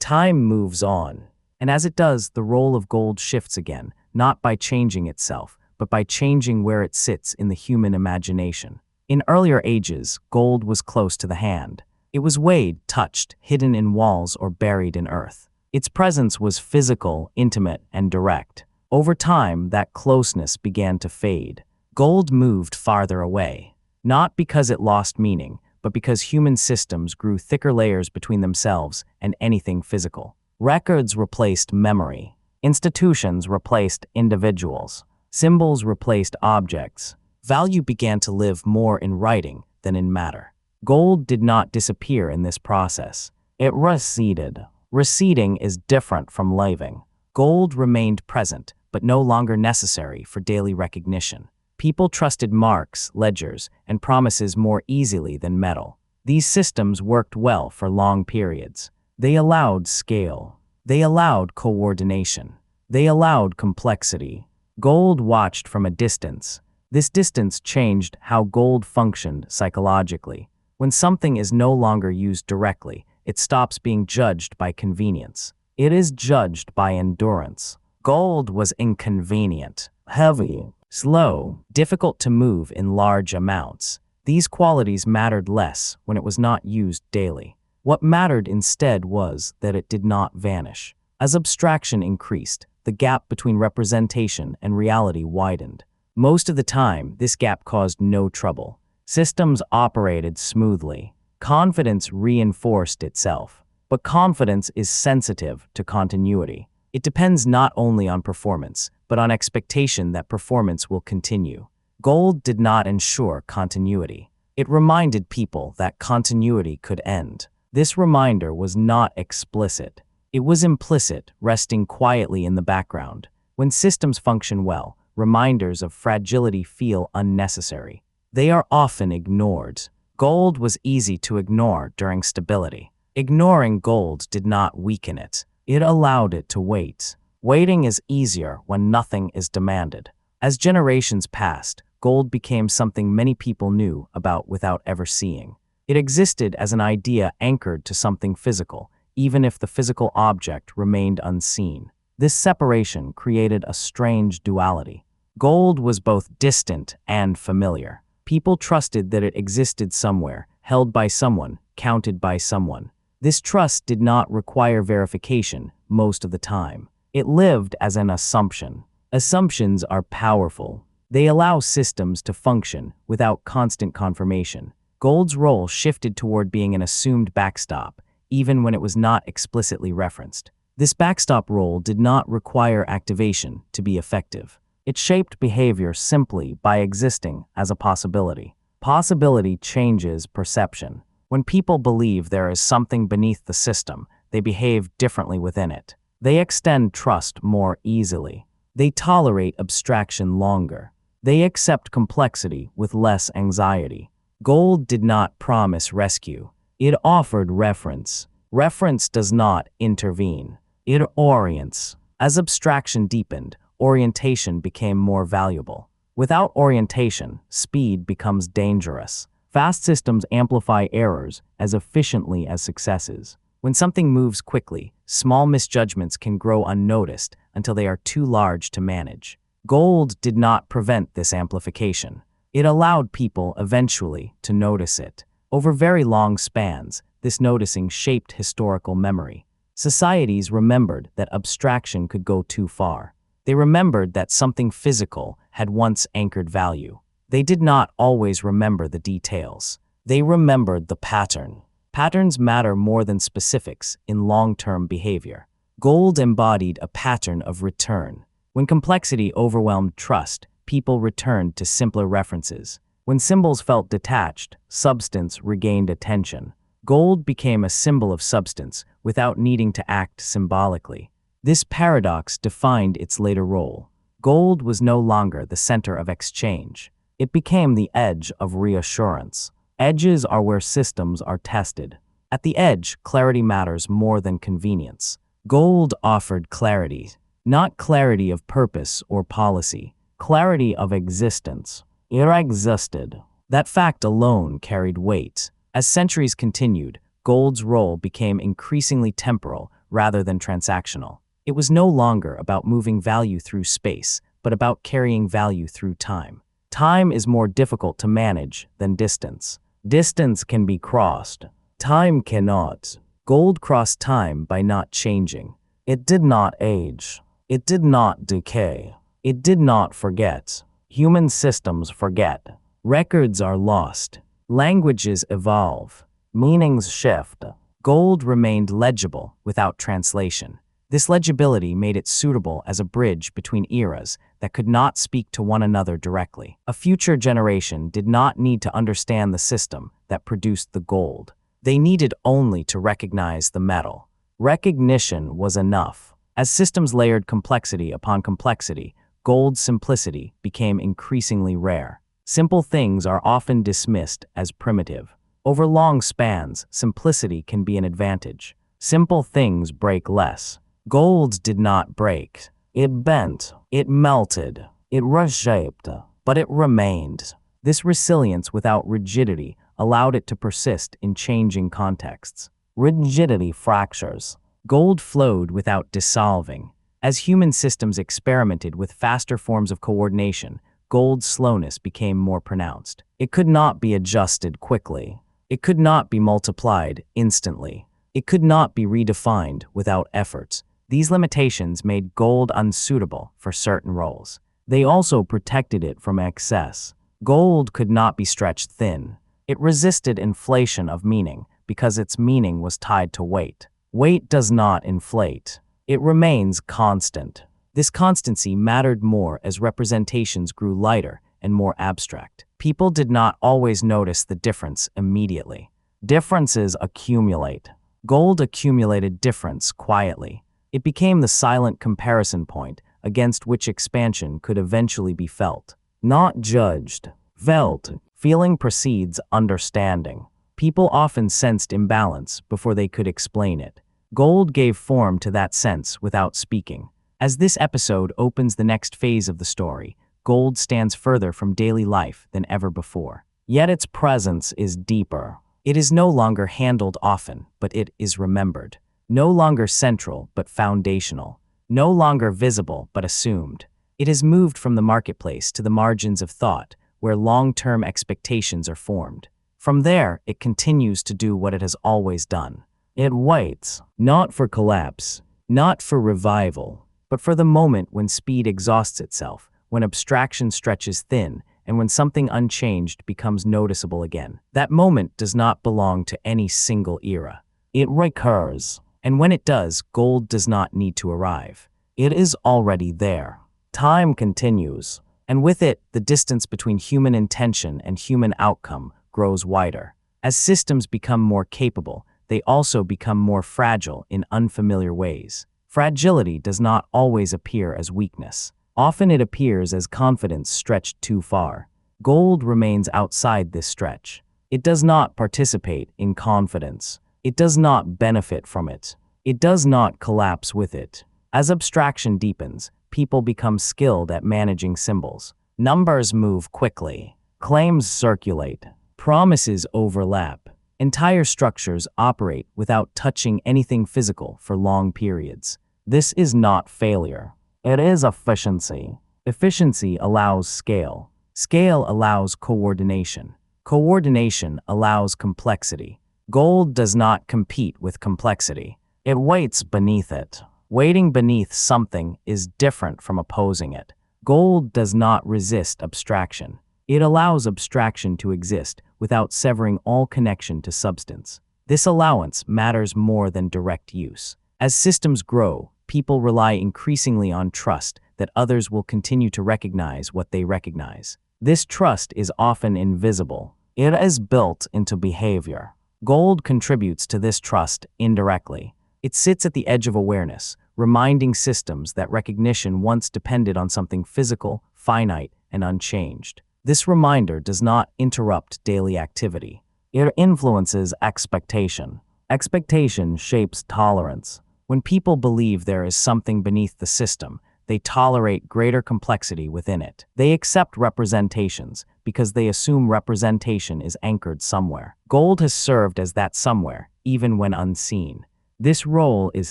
Time moves on, and as it does, the role of gold shifts again, not by changing itself, but by changing where it sits in the human imagination. In earlier ages, gold was close to the hand. It was weighed, touched, hidden in walls, or buried in earth. Its presence was physical, intimate, and direct. Over time, that closeness began to fade. Gold moved farther away, not because it lost meaning, but because human systems grew thicker layers between themselves and anything physical. Records replaced memory. Institutions replaced individuals. Symbols replaced objects. Value began to live more in writing than in matter. Gold did not disappear in this process. It receded. Receding is different from leaving. Gold remained present, but no longer necessary for daily recognition. People trusted marks, ledgers, and promises more easily than metal. These systems worked well for long periods. They allowed scale. They allowed coordination. They allowed complexity. Gold watched from a distance. This distance changed how gold functioned psychologically. When something is no longer used directly, it stops being judged by convenience. It is judged by endurance. Gold was inconvenient, heavy, slow, difficult to move in large amounts. These qualities mattered less when it was not used daily. What mattered instead was that it did not vanish. As abstraction increased, the gap between representation and reality widened. Most of the time, this gap caused no trouble. Systems operated smoothly. Confidence reinforced itself. But confidence is sensitive to continuity. It depends not only on performance, but on expectation that performance will continue. Gold did not ensure continuity. It reminded people that continuity could end. This reminder was not explicit. It was implicit, resting quietly in the background. When systems function well, reminders of fragility feel unnecessary. They are often ignored. Gold was easy to ignore during stability. Ignoring gold did not weaken it. It allowed it to wait. Waiting is easier when nothing is demanded. As generations passed, gold became something many people knew about without ever seeing. It existed as an idea anchored to something physical, even if the physical object remained unseen. This separation created a strange duality. Gold was both distant and familiar. People trusted that it existed somewhere, held by someone, counted by someone. This trust did not require verification most of the time. It lived as an assumption. Assumptions are powerful. They allow systems to function without constant confirmation. Gold's role shifted toward being an assumed backstop, even when it was not explicitly referenced. This backstop role did not require activation to be effective. It shaped behavior simply by existing as a possibility. Possibility changes perception. When people believe there is something beneath the system, they behave differently within it. They extend trust more easily. They tolerate abstraction longer. They accept complexity with less anxiety. Gold did not promise rescue. It offered reference. Reference does not intervene. It orients. As abstraction deepened, orientation became more valuable. Without orientation, speed becomes dangerous. Fast systems amplify errors as efficiently as successes. When something moves quickly, small misjudgments can grow unnoticed until they are too large to manage. Gold did not prevent this amplification. It allowed people eventually to notice it. Over very long spans, this noticing shaped historical memory. Societies remembered that abstraction could go too far. They remembered that something physical had once anchored value. They did not always remember the details. They remembered the pattern. Patterns matter more than specifics in long-term behavior. Gold embodied a pattern of return. When complexity overwhelmed trust, people returned to simpler references. When symbols felt detached, substance regained attention. Gold became a symbol of substance without needing to act symbolically. This paradox defined its later role. Gold was no longer the center of exchange. It became the edge of reassurance. Edges are where systems are tested. At the edge, clarity matters more than convenience. Gold offered clarity, not clarity of purpose or policy, clarity of existence. It existed. That fact alone carried weight. As centuries continued, gold's role became increasingly temporal rather than transactional. It was no longer about moving value through space, but about carrying value through time. Time is more difficult to manage than distance. Distance can be crossed. Time cannot. Gold crossed time by not changing. It did not age. It did not decay. It did not forget. Human systems forget. Records are lost. Languages evolve. Meanings shift. Gold remained legible without translation. This legibility made it suitable as a bridge between eras that could not speak to one another directly. A future generation did not need to understand the system that produced the gold. They needed only to recognize the metal. Recognition was enough. As systems layered complexity upon complexity, gold's simplicity became increasingly rare. Simple things are often dismissed as primitive. Over long spans, simplicity can be an advantage. Simple things break less. Gold did not break. It bent, it melted, it reshaped, but it remained. This resilience without rigidity allowed it to persist in changing contexts. Rigidity fractures. Gold flowed without dissolving. As human systems experimented with faster forms of coordination, gold's slowness became more pronounced. It could not be adjusted quickly. It could not be multiplied instantly. It could not be redefined without effort. These limitations made gold unsuitable for certain roles. They also protected it from excess. Gold could not be stretched thin. It resisted inflation of meaning because its meaning was tied to weight. Weight does not inflate. It remains constant. This constancy mattered more as representations grew lighter and more abstract. People did not always notice the difference immediately. Differences accumulate. Gold accumulated difference quietly. It became the silent comparison point against which expansion could eventually be felt. Not judged. Felt. Feeling precedes understanding. People often sensed imbalance before they could explain it. Gold gave form to that sense without speaking. As this episode opens the next phase of the story, gold stands further from daily life than ever before. Yet its presence is deeper. It is no longer handled often, but it is remembered. No longer central, but foundational. No longer visible, but assumed. It has moved from the marketplace to the margins of thought, where long-term expectations are formed. From there, it continues to do what it has always done. It waits, not for collapse, not for revival, but for the moment when speed exhausts itself, when abstraction stretches thin, and when something unchanged becomes noticeable again. That moment does not belong to any single era. It recurs. And when it does, gold does not need to arrive. It is already there. Time continues, and with it, the distance between human intention and human outcome grows wider. As systems become more capable, they also become more fragile in unfamiliar ways. Fragility does not always appear as weakness. Often it appears as confidence stretched too far. Gold remains outside this stretch. It does not participate in confidence. It does not benefit from it. It does not collapse with it. As abstraction deepens, people become skilled at managing symbols. Numbers move quickly. Claims circulate. Promises overlap. Entire structures operate without touching anything physical for long periods. This is not failure. It is efficiency. Efficiency allows scale. Scale allows coordination. Coordination allows complexity. Gold does not compete with complexity. It waits beneath it. Waiting beneath something is different from opposing it. Gold does not resist abstraction. It allows abstraction to exist without severing all connection to substance. This allowance matters more than direct use. As systems grow, people rely increasingly on trust that others will continue to recognize what they recognize. This trust is often invisible. It is built into behavior. Gold contributes to this trust indirectly. It sits at the edge of awareness, reminding systems that recognition once depended on something physical, finite, and unchanged. This reminder does not interrupt daily activity. It influences expectation. Expectation shapes tolerance. When people believe there is something beneath the system, they tolerate greater complexity within it. They accept representations because they assume representation is anchored somewhere. Gold has served as that somewhere, even when unseen. This role is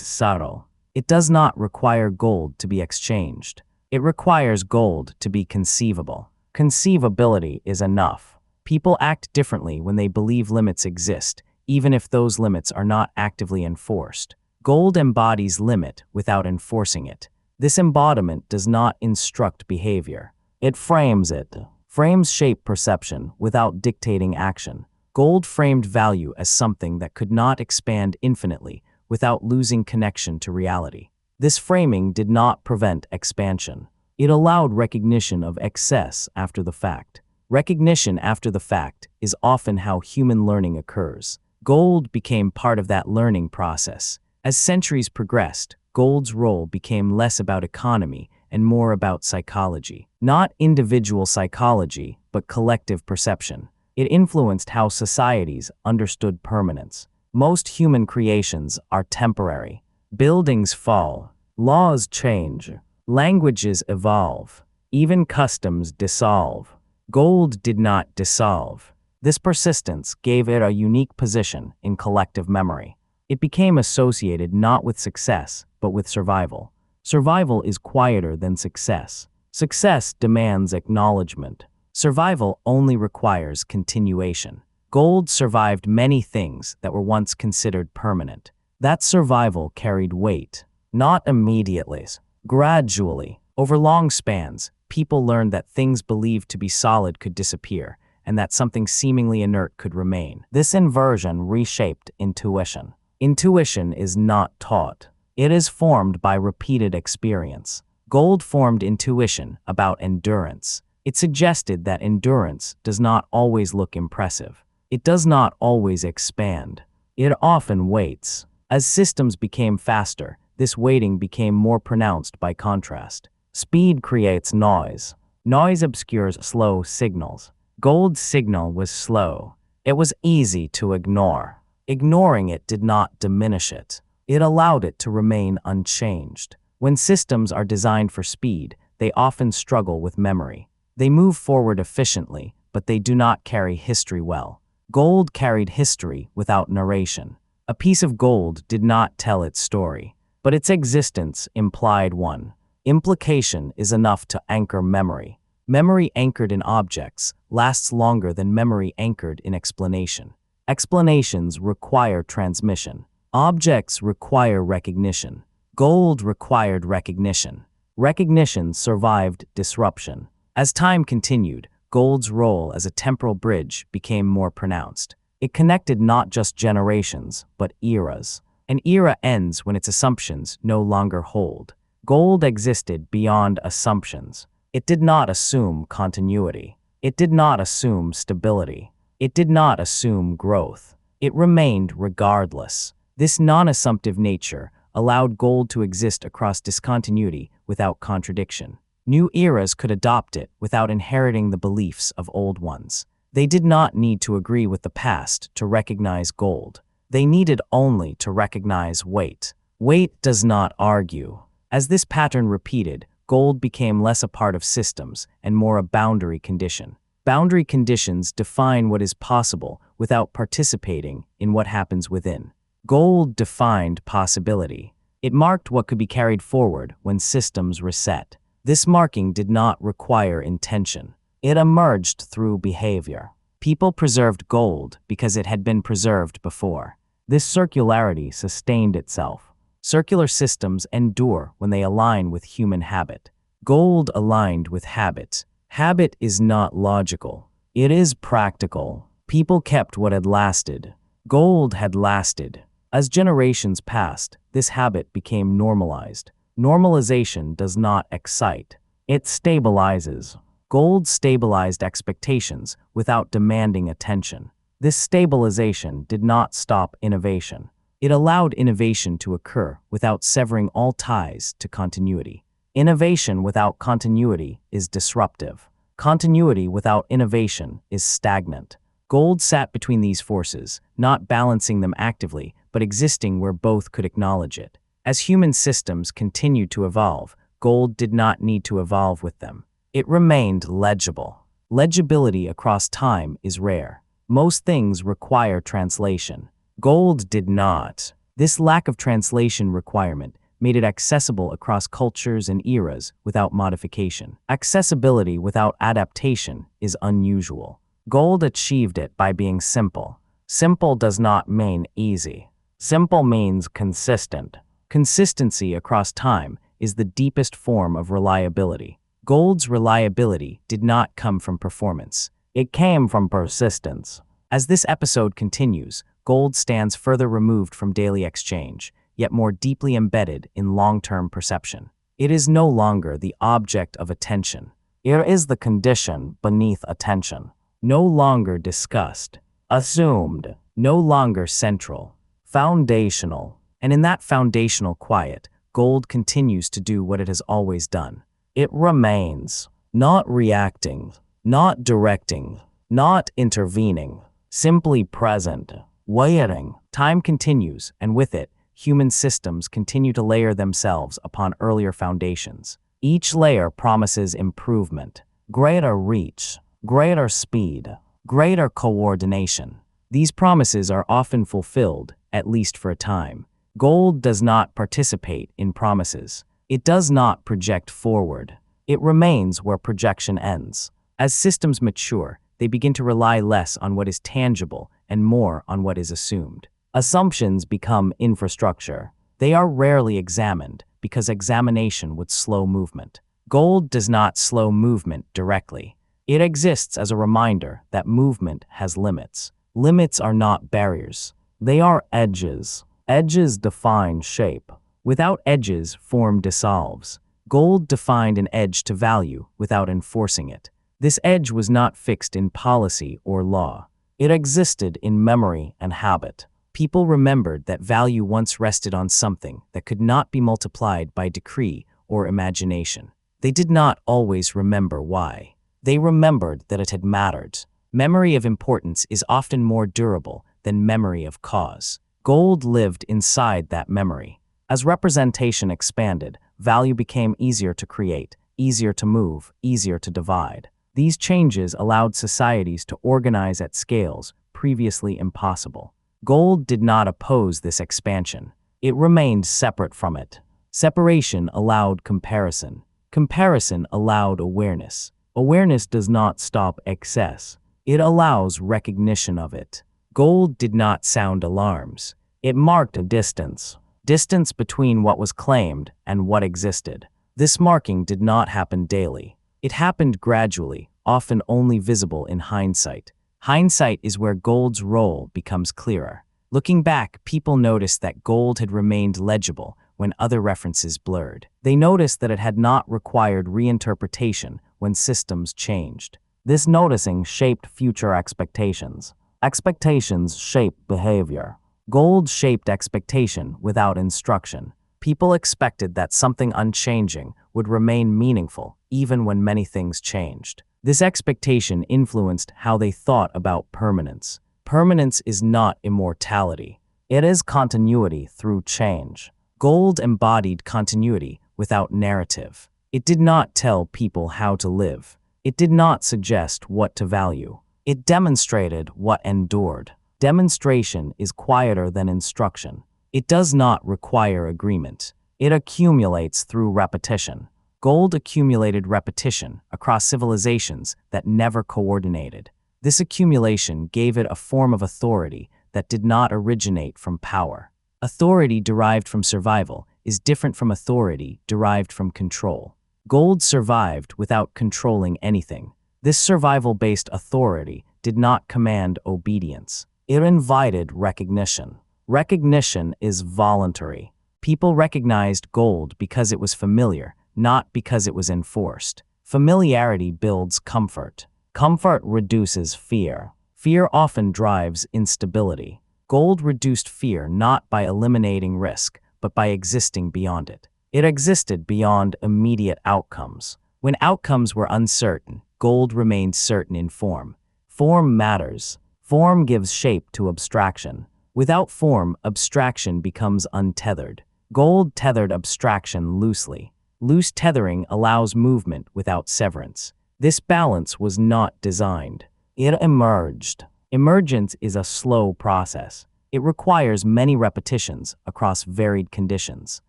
subtle. It does not require gold to be exchanged. It requires gold to be conceivable. Conceivability is enough. People act differently when they believe limits exist, even if those limits are not actively enforced. Gold embodies limit without enforcing it. This embodiment does not instruct behavior. It frames it. Frames shape perception without dictating action. Gold framed value as something that could not expand infinitely without losing connection to reality. This framing did not prevent expansion. It allowed recognition of excess after the fact. Recognition after the fact is often how human learning occurs. Gold became part of that learning process. As centuries progressed, gold's role became less about economy and more about psychology. Not individual psychology, but collective perception. It influenced how societies understood permanence. Most human creations are temporary. Buildings fall, laws change, languages evolve, even customs dissolve. Gold did not dissolve. This persistence gave it a unique position in collective memory. It became associated not with success, but with survival. Survival is quieter than success. Success demands acknowledgement. Survival only requires continuation. Gold survived many things that were once considered permanent. That survival carried weight, not immediately, gradually. Over long spans, people learned that things believed to be solid could disappear, and that something seemingly inert could remain. This inversion reshaped intuition. Intuition is not taught. It is formed by repeated experience. Gold formed intuition about endurance. It suggested that endurance does not always look impressive. It does not always expand. It often waits. As systems became faster, this waiting became more pronounced by contrast. Speed creates noise. Noise obscures slow signals. Gold's signal was slow. It was easy to ignore. Ignoring it did not diminish it. It allowed it to remain unchanged. When systems are designed for speed, they often struggle with memory. They move forward efficiently, but they do not carry history well. Gold carried history without narration. A piece of gold did not tell its story, but its existence implied one. Implication is enough to anchor memory. Memory anchored in objects lasts longer than memory anchored in explanation. Explanations require transmission. Objects require recognition. Gold required recognition. Recognition survived disruption. As time continued, gold's role as a temporal bridge became more pronounced. It connected not just generations, but eras. An era ends when its assumptions no longer hold. Gold existed beyond assumptions. It did not assume continuity. It did not assume stability. It did not assume growth. It remained regardless. This non-assumptive nature allowed gold to exist across discontinuity without contradiction. New eras could adopt it without inheriting the beliefs of old ones. They did not need to agree with the past to recognize gold. They needed only to recognize weight. Weight does not argue. As this pattern repeated, gold became less a part of systems and more a boundary condition. Boundary conditions define what is possible without participating in what happens within. Gold defined possibility. It marked what could be carried forward when systems reset. This marking did not require intention. It emerged through behavior. People preserved gold because it had been preserved before. This circularity sustained itself. Circular systems endure when they align with human habit. Gold aligned with habit. Habit is not logical. It is practical. People kept what had lasted. Gold had lasted. As generations passed, this habit became normalized. Normalization does not excite. It stabilizes. Gold stabilized expectations without demanding attention. This stabilization did not stop innovation. It allowed innovation to occur without severing all ties to continuity. Innovation without continuity is disruptive. Continuity without innovation is stagnant. Gold sat between these forces, not balancing them actively, but existing where both could acknowledge it. As human systems continued to evolve, gold did not need to evolve with them. It remained legible. Legibility across time is rare. Most things require translation. Gold did not. This lack of translation requirement made it accessible across cultures and eras without modification. Accessibility without adaptation is unusual. Gold achieved it by being simple. Simple does not mean easy. Simple means consistent. Consistency across time is the deepest form of reliability. Gold's reliability did not come from performance. It came from persistence. As this episode continues, gold stands further removed from daily exchange, yet more deeply embedded in long-term perception. It is no longer the object of attention. It is the condition beneath attention. No longer discussed, assumed, no longer central, foundational. And in that foundational quiet, gold continues to do what it has always done. It remains, not reacting, not directing, not intervening, simply present, waiting. Time continues, and with it, human systems continue to layer themselves upon earlier foundations. Each layer promises improvement, greater reach, greater speed, greater coordination. These promises are often fulfilled, at least for a time. Gold does not participate in promises. It does not project forward. It remains where projection ends. As systems mature, they begin to rely less on what is tangible and more on what is assumed. Assumptions become infrastructure. They are rarely examined because examination would slow movement. Gold does not slow movement directly. It exists as a reminder that movement has limits. Limits are not barriers. They are edges. Edges define shape. Without edges, form dissolves. Gold defined an edge to value without enforcing it. This edge was not fixed in policy or law. It existed in memory and habit. People remembered that value once rested on something that could not be multiplied by decree or imagination. They did not always remember why. They remembered that it had mattered. Memory of importance is often more durable than memory of cause. Gold lived inside that memory. As representation expanded, value became easier to create, easier to move, easier to divide. These changes allowed societies to organize at scales previously impossible. Gold did not oppose this expansion. It remained separate from it. Separation allowed comparison. Comparison allowed awareness. Awareness does not stop excess. It allows recognition of it. Gold did not sound alarms. It marked a distance. Distance between what was claimed and what existed. This marking did not happen daily. It happened gradually, often only visible in hindsight. Hindsight is where gold's role becomes clearer. Looking back, people noticed that gold had remained legible when other references blurred. They noticed that it had not required reinterpretation when systems changed. This noticing shaped future expectations. Expectations shape behavior. Gold shaped expectation without instruction. People expected that something unchanging would remain meaningful even when many things changed. This expectation influenced how they thought about permanence. Permanence is not immortality. It is continuity through change. Gold embodied continuity without narrative. It did not tell people how to live. It did not suggest what to value. It demonstrated what endured. Demonstration is quieter than instruction. It does not require agreement. It accumulates through repetition. Gold accumulated repetition across civilizations that never coordinated. This accumulation gave it a form of authority that did not originate from power. Authority derived from survival is different from authority derived from control. Gold survived without controlling anything. This survival-based authority did not command obedience. It invited recognition. Recognition is voluntary. People recognized gold because it was familiar, not because it was enforced. Familiarity builds comfort. Comfort reduces fear. Fear often drives instability. Gold reduced fear not by eliminating risk, but by existing beyond it. It existed beyond immediate outcomes. When outcomes were uncertain, gold remained certain in form. Form matters. Form gives shape to abstraction. Without form, abstraction becomes untethered. Gold tethered abstraction loosely. Loose tethering allows movement without severance. This balance was not designed. It emerged. Emergence is a slow process. It requires many repetitions across varied conditions.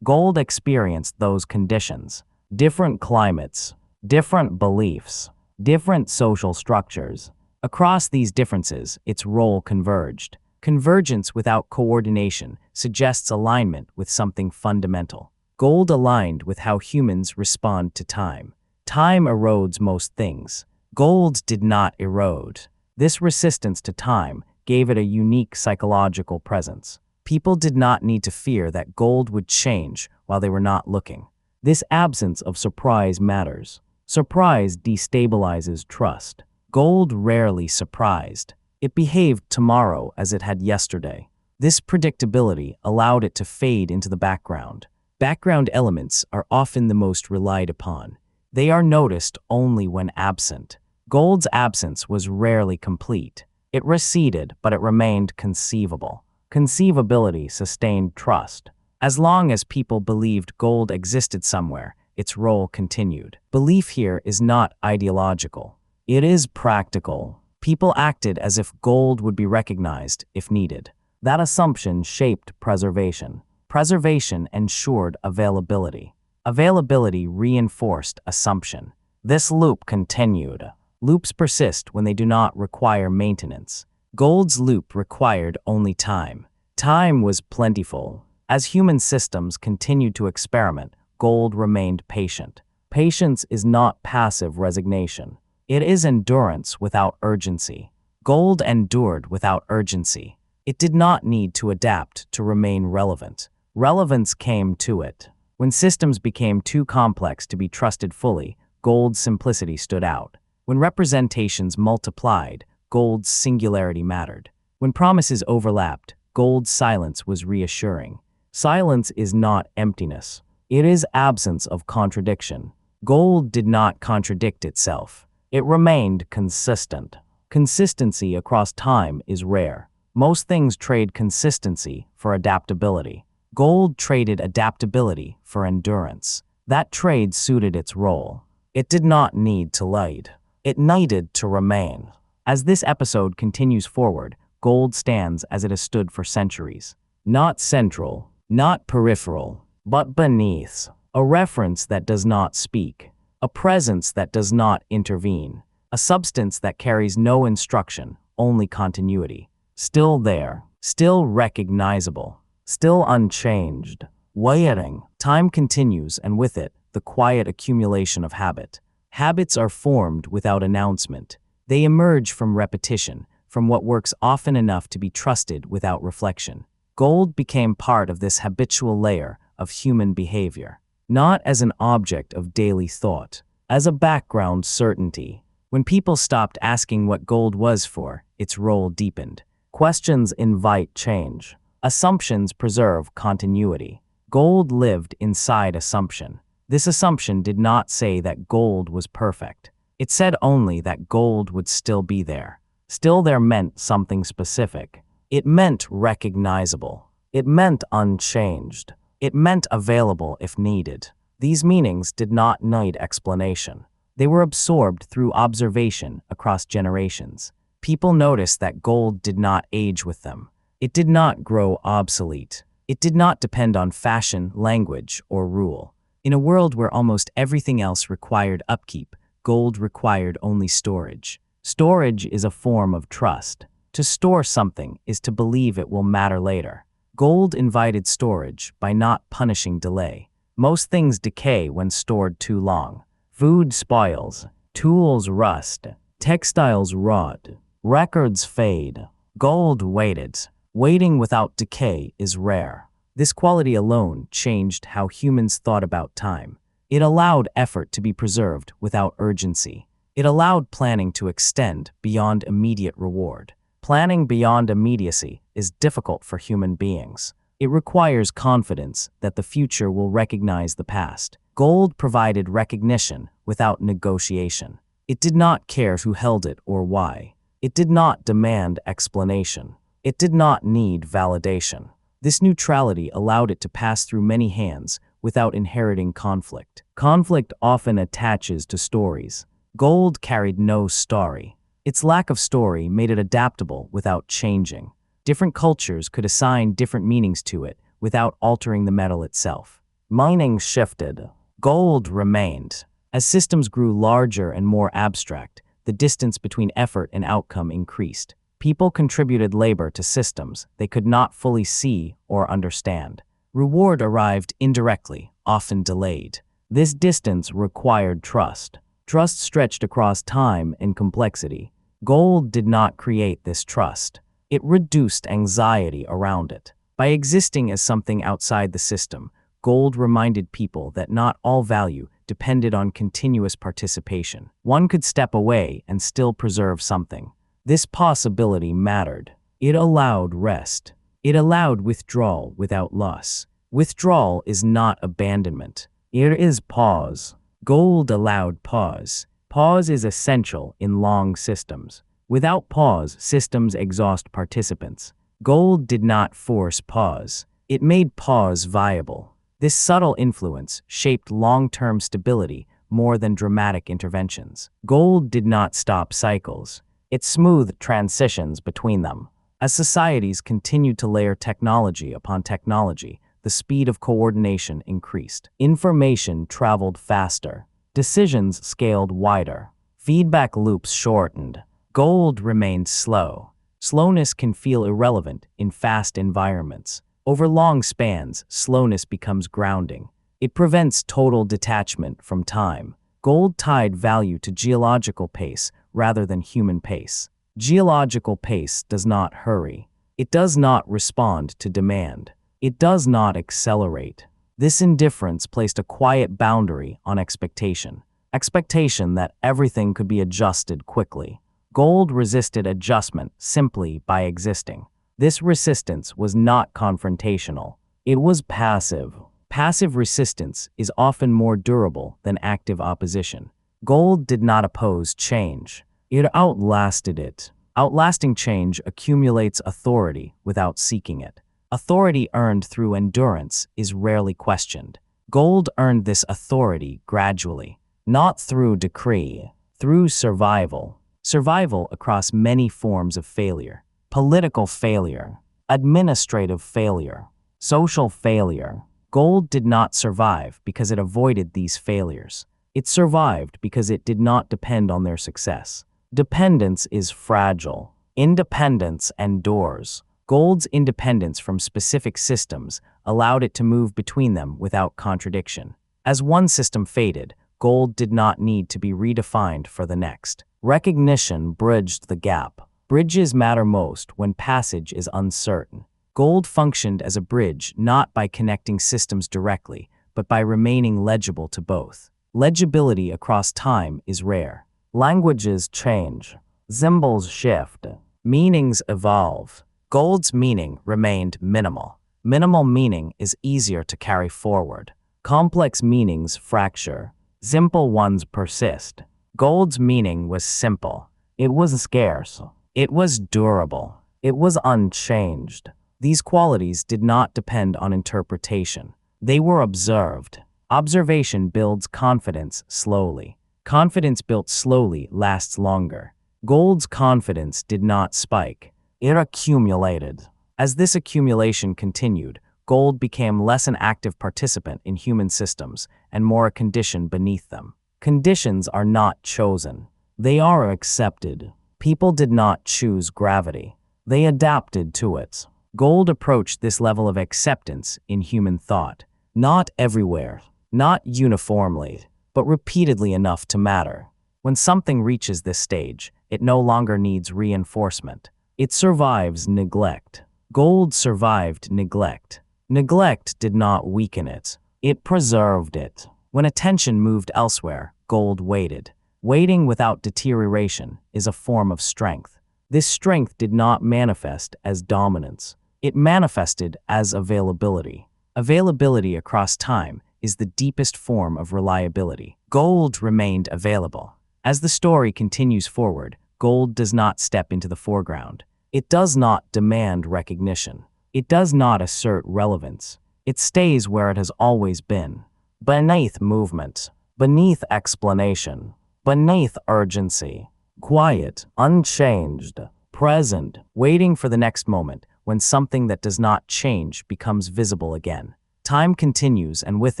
Gold experienced those conditions. Different climates, different beliefs, different social structures. Across these differences, its role converged. Convergence without coordination suggests alignment with something fundamental. Gold aligned with how humans respond to time. Time erodes most things. Gold did not erode. This resistance to time gave it a unique psychological presence. People did not need to fear that gold would change while they were not looking. This absence of surprise matters. Surprise destabilizes trust. Gold rarely surprised. It behaved tomorrow as it had yesterday. This predictability allowed it to fade into the background. Background elements are often the most relied upon. They are noticed only when absent. Gold's absence was rarely complete. It receded, but it remained conceivable. Conceivability sustained trust. As long as people believed gold existed somewhere, its role continued. Belief here is not ideological. It is practical. People acted as if gold would be recognized if needed. That assumption shaped preservation. Preservation ensured availability. Availability reinforced assumption. This loop continued. Loops persist when they do not require maintenance. Gold's loop required only time. Time was plentiful. As human systems continued to experiment, gold remained patient. Patience is not passive resignation. It is endurance without urgency. Gold endured without urgency. It did not need to adapt to remain relevant. Relevance came to it. When systems became too complex to be trusted fully, gold's simplicity stood out. When representations multiplied, gold's singularity mattered. When promises overlapped, gold's silence was reassuring. Silence is not emptiness. It is absence of contradiction. Gold did not contradict itself. It remained consistent. Consistency across time is rare. Most things trade consistency for adaptability. Gold traded adaptability for endurance. That trade suited its role. It did not need to lead. It needed to remain. As this episode continues forward, gold stands as it has stood for centuries. Not central, not peripheral, but beneath. A reference that does not speak. A presence that does not intervene. A substance that carries no instruction, only continuity. Still there, still recognizable, still unchanged. Waiting. Time continues, and with it, the quiet accumulation of habit. Habits are formed without announcement. They emerge from repetition, from what works often enough to be trusted without reflection. Gold became part of this habitual layer of human behavior. Not as an object of daily thought, as a background certainty. When people stopped asking what gold was for, its role deepened. Questions invite change. Assumptions preserve continuity. Gold lived inside assumption. This assumption did not say that gold was perfect. It said only that gold would still be there. Still there meant something specific. It meant recognizable. It meant unchanged. It meant available if needed. These meanings did not need explanation. They were absorbed through observation across generations. People noticed that gold did not age with them. It did not grow obsolete. It did not depend on fashion, language, or rule. In a world where almost everything else required upkeep, gold required only storage. Storage is a form of trust. To store something is to believe it will matter later. Gold invited storage by not punishing delay. Most things decay when stored too long. Food spoils, tools rust, textiles rot, records fade. Gold waited. Waiting without decay is rare. This quality alone changed how humans thought about time. It allowed effort to be preserved without urgency. It allowed planning to extend beyond immediate reward. Planning beyond immediacy is difficult for human beings. It requires confidence that the future will recognize the past. Gold provided recognition without negotiation. It did not care who held it or why. It did not demand explanation. It did not need validation. This neutrality allowed it to pass through many hands without inheriting conflict. Conflict often attaches to stories. Gold carried no story. Its lack of story made it adaptable without changing. Different cultures could assign different meanings to it without altering the metal itself. Mining shifted. Gold remained. As systems grew larger and more abstract, the distance between effort and outcome increased. People contributed labor to systems they could not fully see or understand. Reward arrived indirectly, often delayed. This distance required trust. Trust stretched across time and complexity. Gold did not create this trust. It reduced anxiety around it. By existing as something outside the system, gold reminded people that not all value depended on continuous participation. One could step away and still preserve something. This possibility mattered. It allowed rest. It allowed withdrawal without loss. Withdrawal is not abandonment. It is pause. Gold allowed pause. Pause is essential in long systems. Without pause, systems exhaust participants. Gold did not force pause. It made pause viable. This subtle influence shaped long-term stability more than dramatic interventions. Gold did not stop cycles. It smoothed transitions between them. As societies continued to layer technology upon technology, the speed of coordination increased. Information traveled faster. Decisions scaled wider. Feedback loops shortened. Gold remained slow. Slowness can feel irrelevant in fast environments. Over long spans, slowness becomes grounding. It prevents total detachment from time. Gold tied value to geological pace rather than human pace. Geological pace does not hurry. It does not respond to demand. It does not accelerate. This indifference placed a quiet boundary on expectation. Expectation that everything could be adjusted quickly. Gold resisted adjustment simply by existing. This resistance was not confrontational. It was passive. Passive resistance is often more durable than active opposition. Gold did not oppose change. It outlasted it. Outlasting change accumulates authority without seeking it. Authority earned through endurance is rarely questioned. Gold earned this authority gradually, not through decree, through survival. Survival across many forms of failure. Political failure, administrative failure, social failure. Gold did not survive because it avoided these failures. It survived because it did not depend on their success. Dependence is fragile. Independence endures. Gold's independence from specific systems allowed it to move between them without contradiction. As one system faded, gold did not need to be redefined for the next. Recognition bridged the gap. Bridges matter most when passage is uncertain. Gold functioned as a bridge not by connecting systems directly, but by remaining legible to both. Legibility across time is rare. Languages change. Symbols shift. Meanings evolve. Gold's meaning remained minimal. Minimal meaning is easier to carry forward. Complex meanings fracture. Simple ones persist. Gold's meaning was simple. It was scarce. It was durable. It was unchanged. These qualities did not depend on interpretation. They were observed. Observation builds confidence slowly. Confidence built slowly lasts longer. Gold's confidence did not spike. It accumulated. As this accumulation continued, gold became less an active participant in human systems and more a condition beneath them. Conditions are not chosen. They are accepted. People did not choose gravity. They adapted to it. Gold approached this level of acceptance in human thought. Not everywhere, not uniformly, but repeatedly enough to matter. When something reaches this stage, it no longer needs reinforcement. It survives neglect. Gold survived neglect. Neglect did not weaken it. It preserved it. When attention moved elsewhere, gold waited. Waiting without deterioration is a form of strength. This strength did not manifest as dominance. It manifested as availability. Availability across time is the deepest form of reliability. Gold remained available. As the story continues forward, gold does not step into the foreground. It does not demand recognition. It does not assert relevance. It stays where it has always been. Beneath movement, beneath explanation, beneath urgency. Quiet, unchanged, present, waiting for the next moment when something that does not change becomes visible again. Time continues, and with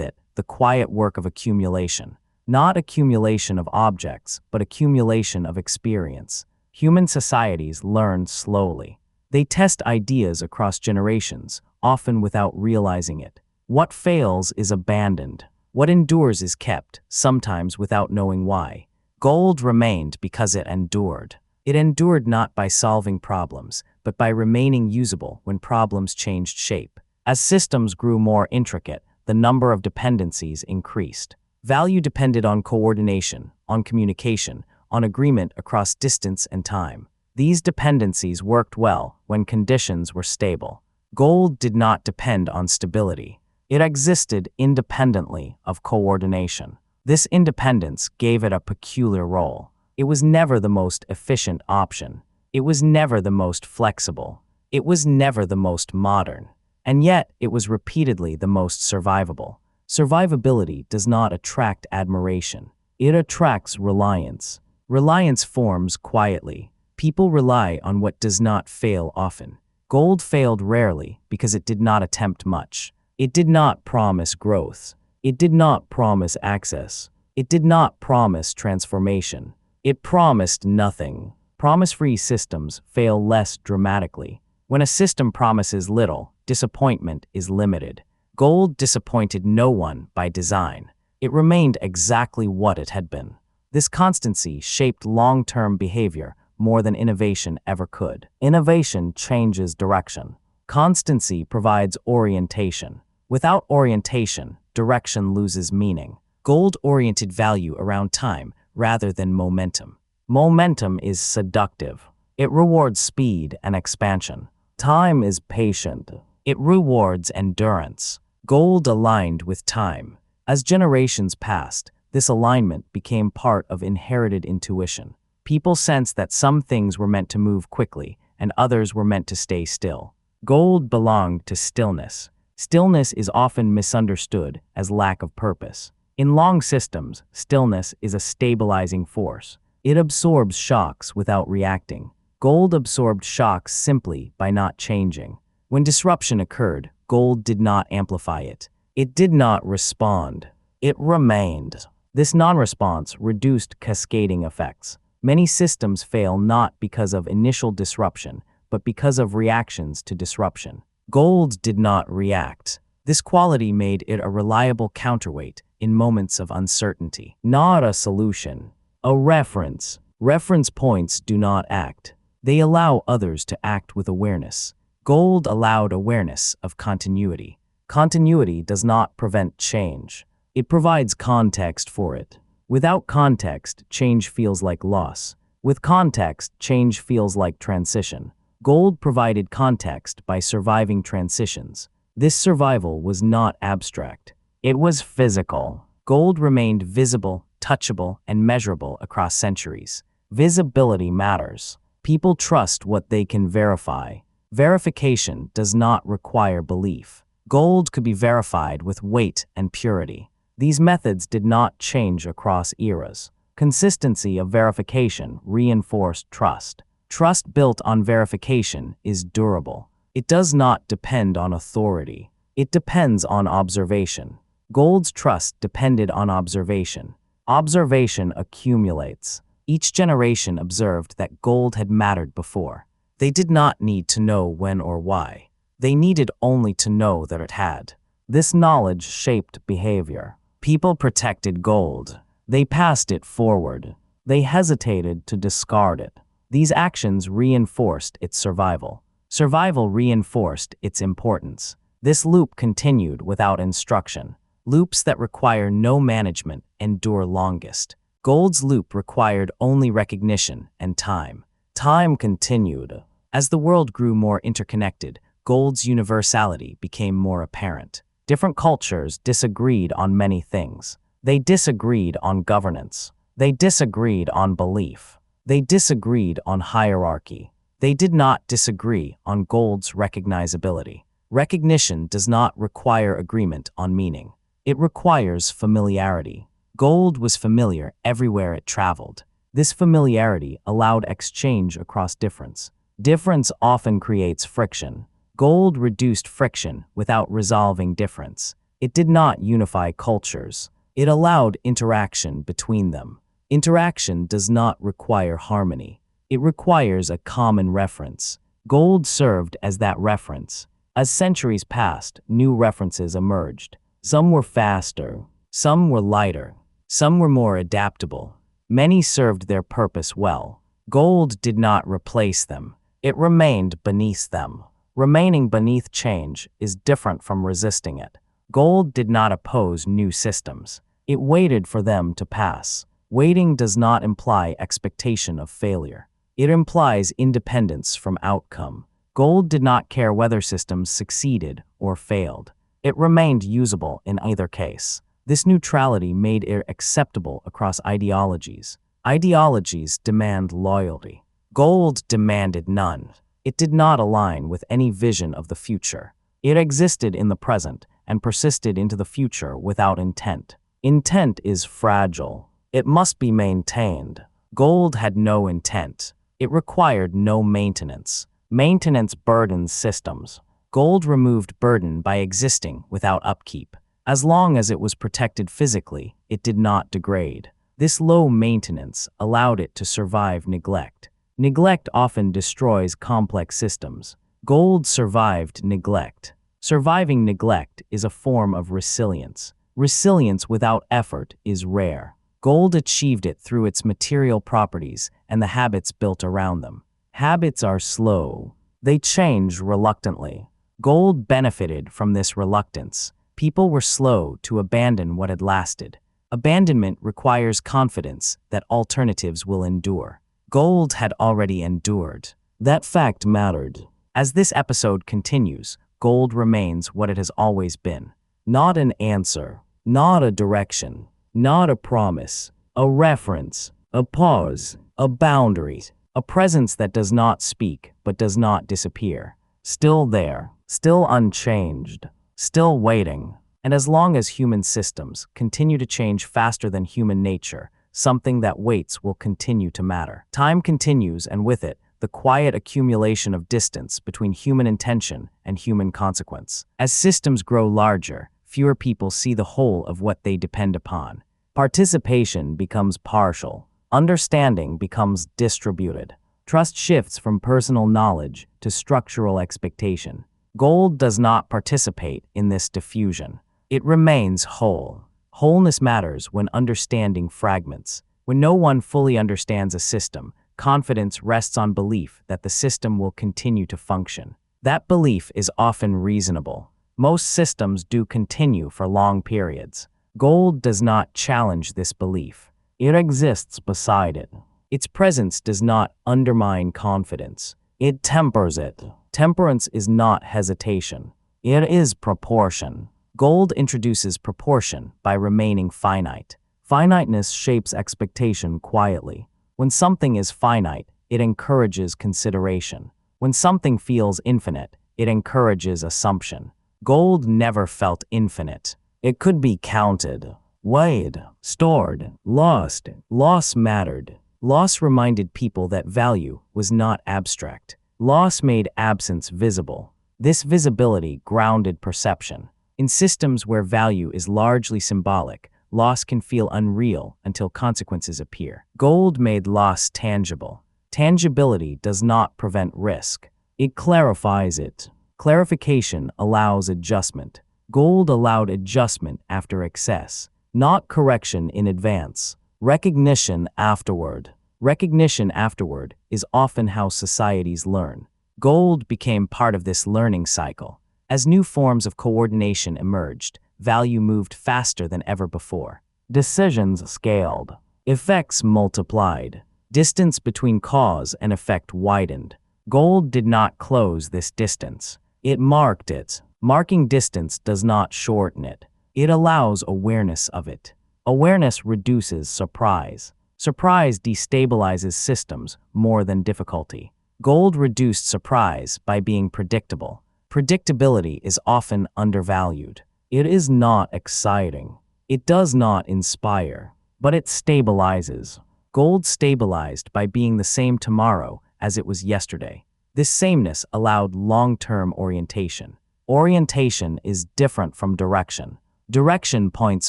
it, the quiet work of accumulation. Not accumulation of objects, but accumulation of experience. Human societies learn slowly. They test ideas across generations, often without realizing it. What fails is abandoned. What endures is kept, sometimes without knowing why. Gold remained because it endured. It endured not by solving problems, but by remaining usable when problems changed shape. As systems grew more intricate, the number of dependencies increased. Value depended on coordination, on communication, on agreement across distance and time. These dependencies worked well when conditions were stable. Gold did not depend on stability. It existed independently of coordination. This independence gave it a peculiar role. It was never the most efficient option. It was never the most flexible. It was never the most modern. And yet, it was repeatedly the most survivable. Survivability does not attract admiration. It attracts reliance. Reliance forms quietly. People rely on what does not fail often. Gold failed rarely because it did not attempt much. It did not promise growth. It did not promise access. It did not promise transformation. It promised nothing. Promise-free systems fail less dramatically. When a system promises little, disappointment is limited. Gold disappointed no one by design. It remained exactly what it had been. This constancy shaped long-term behavior more than innovation ever could. Innovation changes direction. Constancy provides orientation. Without orientation, direction loses meaning. Gold oriented value around time rather than momentum. Momentum is seductive. It rewards speed and expansion. Time is patient. It rewards endurance. Gold aligned with time. As generations passed, this alignment became part of inherited intuition. People sensed that some things were meant to move quickly and others were meant to stay still. Gold belonged to stillness. Stillness is often misunderstood as lack of purpose. In long systems, stillness is a stabilizing force. It absorbs shocks without reacting. Gold absorbed shocks simply by not changing. When disruption occurred, gold did not amplify it. It did not respond. It remained. This non-response reduced cascading effects. Many systems fail not because of initial disruption, but because of reactions to disruption. Gold did not react. This quality made it a reliable counterweight in moments of uncertainty. Not a solution. A reference. Reference points do not act. They allow others to act with awareness. Gold allowed awareness of continuity. Continuity does not prevent change. It provides context for it. Without context, change feels like loss. With context, change feels like transition. Gold provided context by surviving transitions. This survival was not abstract. It was physical. Gold remained visible, touchable, and measurable across centuries. Visibility matters. People trust what they can verify. Verification does not require belief. Gold could be verified with weight and purity. These methods did not change across eras. Consistency of verification reinforced trust. Trust built on verification is durable. It does not depend on authority. It depends on observation. Gold's trust depended on observation. Observation accumulates. Each generation observed that gold had mattered before. They did not need to know when or why. They needed only to know that it had. This knowledge shaped behavior. People protected gold. They passed it forward. They hesitated to discard it. These actions reinforced its survival. Survival reinforced its importance. This loop continued without instruction. Loops that require no management endure longest. Gold's loop required only recognition and time. Time continued. As the world grew more interconnected, gold's universality became more apparent. Different cultures disagreed on many things. They disagreed on governance. They disagreed on belief. They disagreed on hierarchy. They did not disagree on gold's recognizability. Recognition does not require agreement on meaning. It requires familiarity. Gold was familiar everywhere it traveled. This familiarity allowed exchange across difference. Difference often creates friction. Gold reduced friction without resolving difference. It did not unify cultures. It allowed interaction between them. Interaction does not require harmony. It requires a common reference. Gold served as that reference. As centuries passed, new references emerged. Some were faster, some were lighter, some were more adaptable. Many served their purpose well. Gold did not replace them. It remained beneath them. Remaining beneath change is different from resisting it. Gold did not oppose new systems. It waited for them to pass. Waiting does not imply expectation of failure. It implies independence from outcome. Gold did not care whether systems succeeded or failed. It remained usable in either case. This neutrality made it acceptable across ideologies. Ideologies demand loyalty. Gold demanded none. It did not align with any vision of the future. It existed in the present and persisted into the future without intent. Intent is fragile. It must be maintained. Gold had no intent. It required no maintenance. Maintenance burdens systems. Gold removed burden by existing without upkeep. As long as it was protected physically, it did not degrade. This low maintenance allowed it to survive neglect. Neglect often destroys complex systems. Gold survived neglect. Surviving neglect is a form of resilience. Resilience without effort is rare. Gold achieved it through its material properties and the habits built around them. Habits are slow. They change reluctantly. Gold benefited from this reluctance. People were slow to abandon what had lasted. Abandonment requires confidence that alternatives will endure. Gold had already endured. That fact mattered. As this episode continues, gold remains what it has always been. Not an answer, not a direction, not a promise, a reference, a pause, a boundary, a presence that does not speak but does not disappear. Still there, still unchanged, still waiting. And as long as human systems continue to change faster than human nature, something that waits will continue to matter. Time continues, and with it, the quiet accumulation of distance between human intention and human consequence. As systems grow larger, fewer people see the whole of what they depend upon. Participation becomes partial. Understanding becomes distributed. Trust shifts from personal knowledge to structural expectation. Gold does not participate in this diffusion. It remains whole. Wholeness matters when understanding fragments. When no one fully understands a system, confidence rests on belief that the system will continue to function. That belief is often reasonable. Most systems do continue for long periods. Gold does not challenge this belief. It exists beside it. Its presence does not undermine confidence. It tempers it. Temperance is not hesitation. It is proportion. Gold introduces proportion by remaining finite. Finiteness shapes expectation quietly. When something is finite, it encourages consideration. When something feels infinite, it encourages assumption. Gold never felt infinite. It could be counted, weighed, stored, lost. Loss mattered. Loss reminded people that value was not abstract. Loss made absence visible. This visibility grounded perception. In systems where value is largely symbolic, loss can feel unreal until consequences appear. Gold made loss tangible. Tangibility does not prevent risk. It clarifies it. Clarification allows adjustment. Gold allowed adjustment after excess, not correction in advance. Recognition afterward. Recognition afterward is often how societies learn. Gold became part of this learning cycle. As new forms of coordination emerged, value moved faster than ever before. Decisions scaled. Effects multiplied. Distance between cause and effect widened. Gold did not close this distance. It marked it. Marking distance does not shorten it. It allows awareness of it. Awareness reduces surprise. Surprise destabilizes systems more than difficulty. Gold reduced surprise by being predictable. Predictability is often undervalued. It is not exciting. It does not inspire, but it stabilizes. Gold stabilized by being the same tomorrow as it was yesterday. This sameness allowed long-term orientation. Orientation is different from direction. Direction points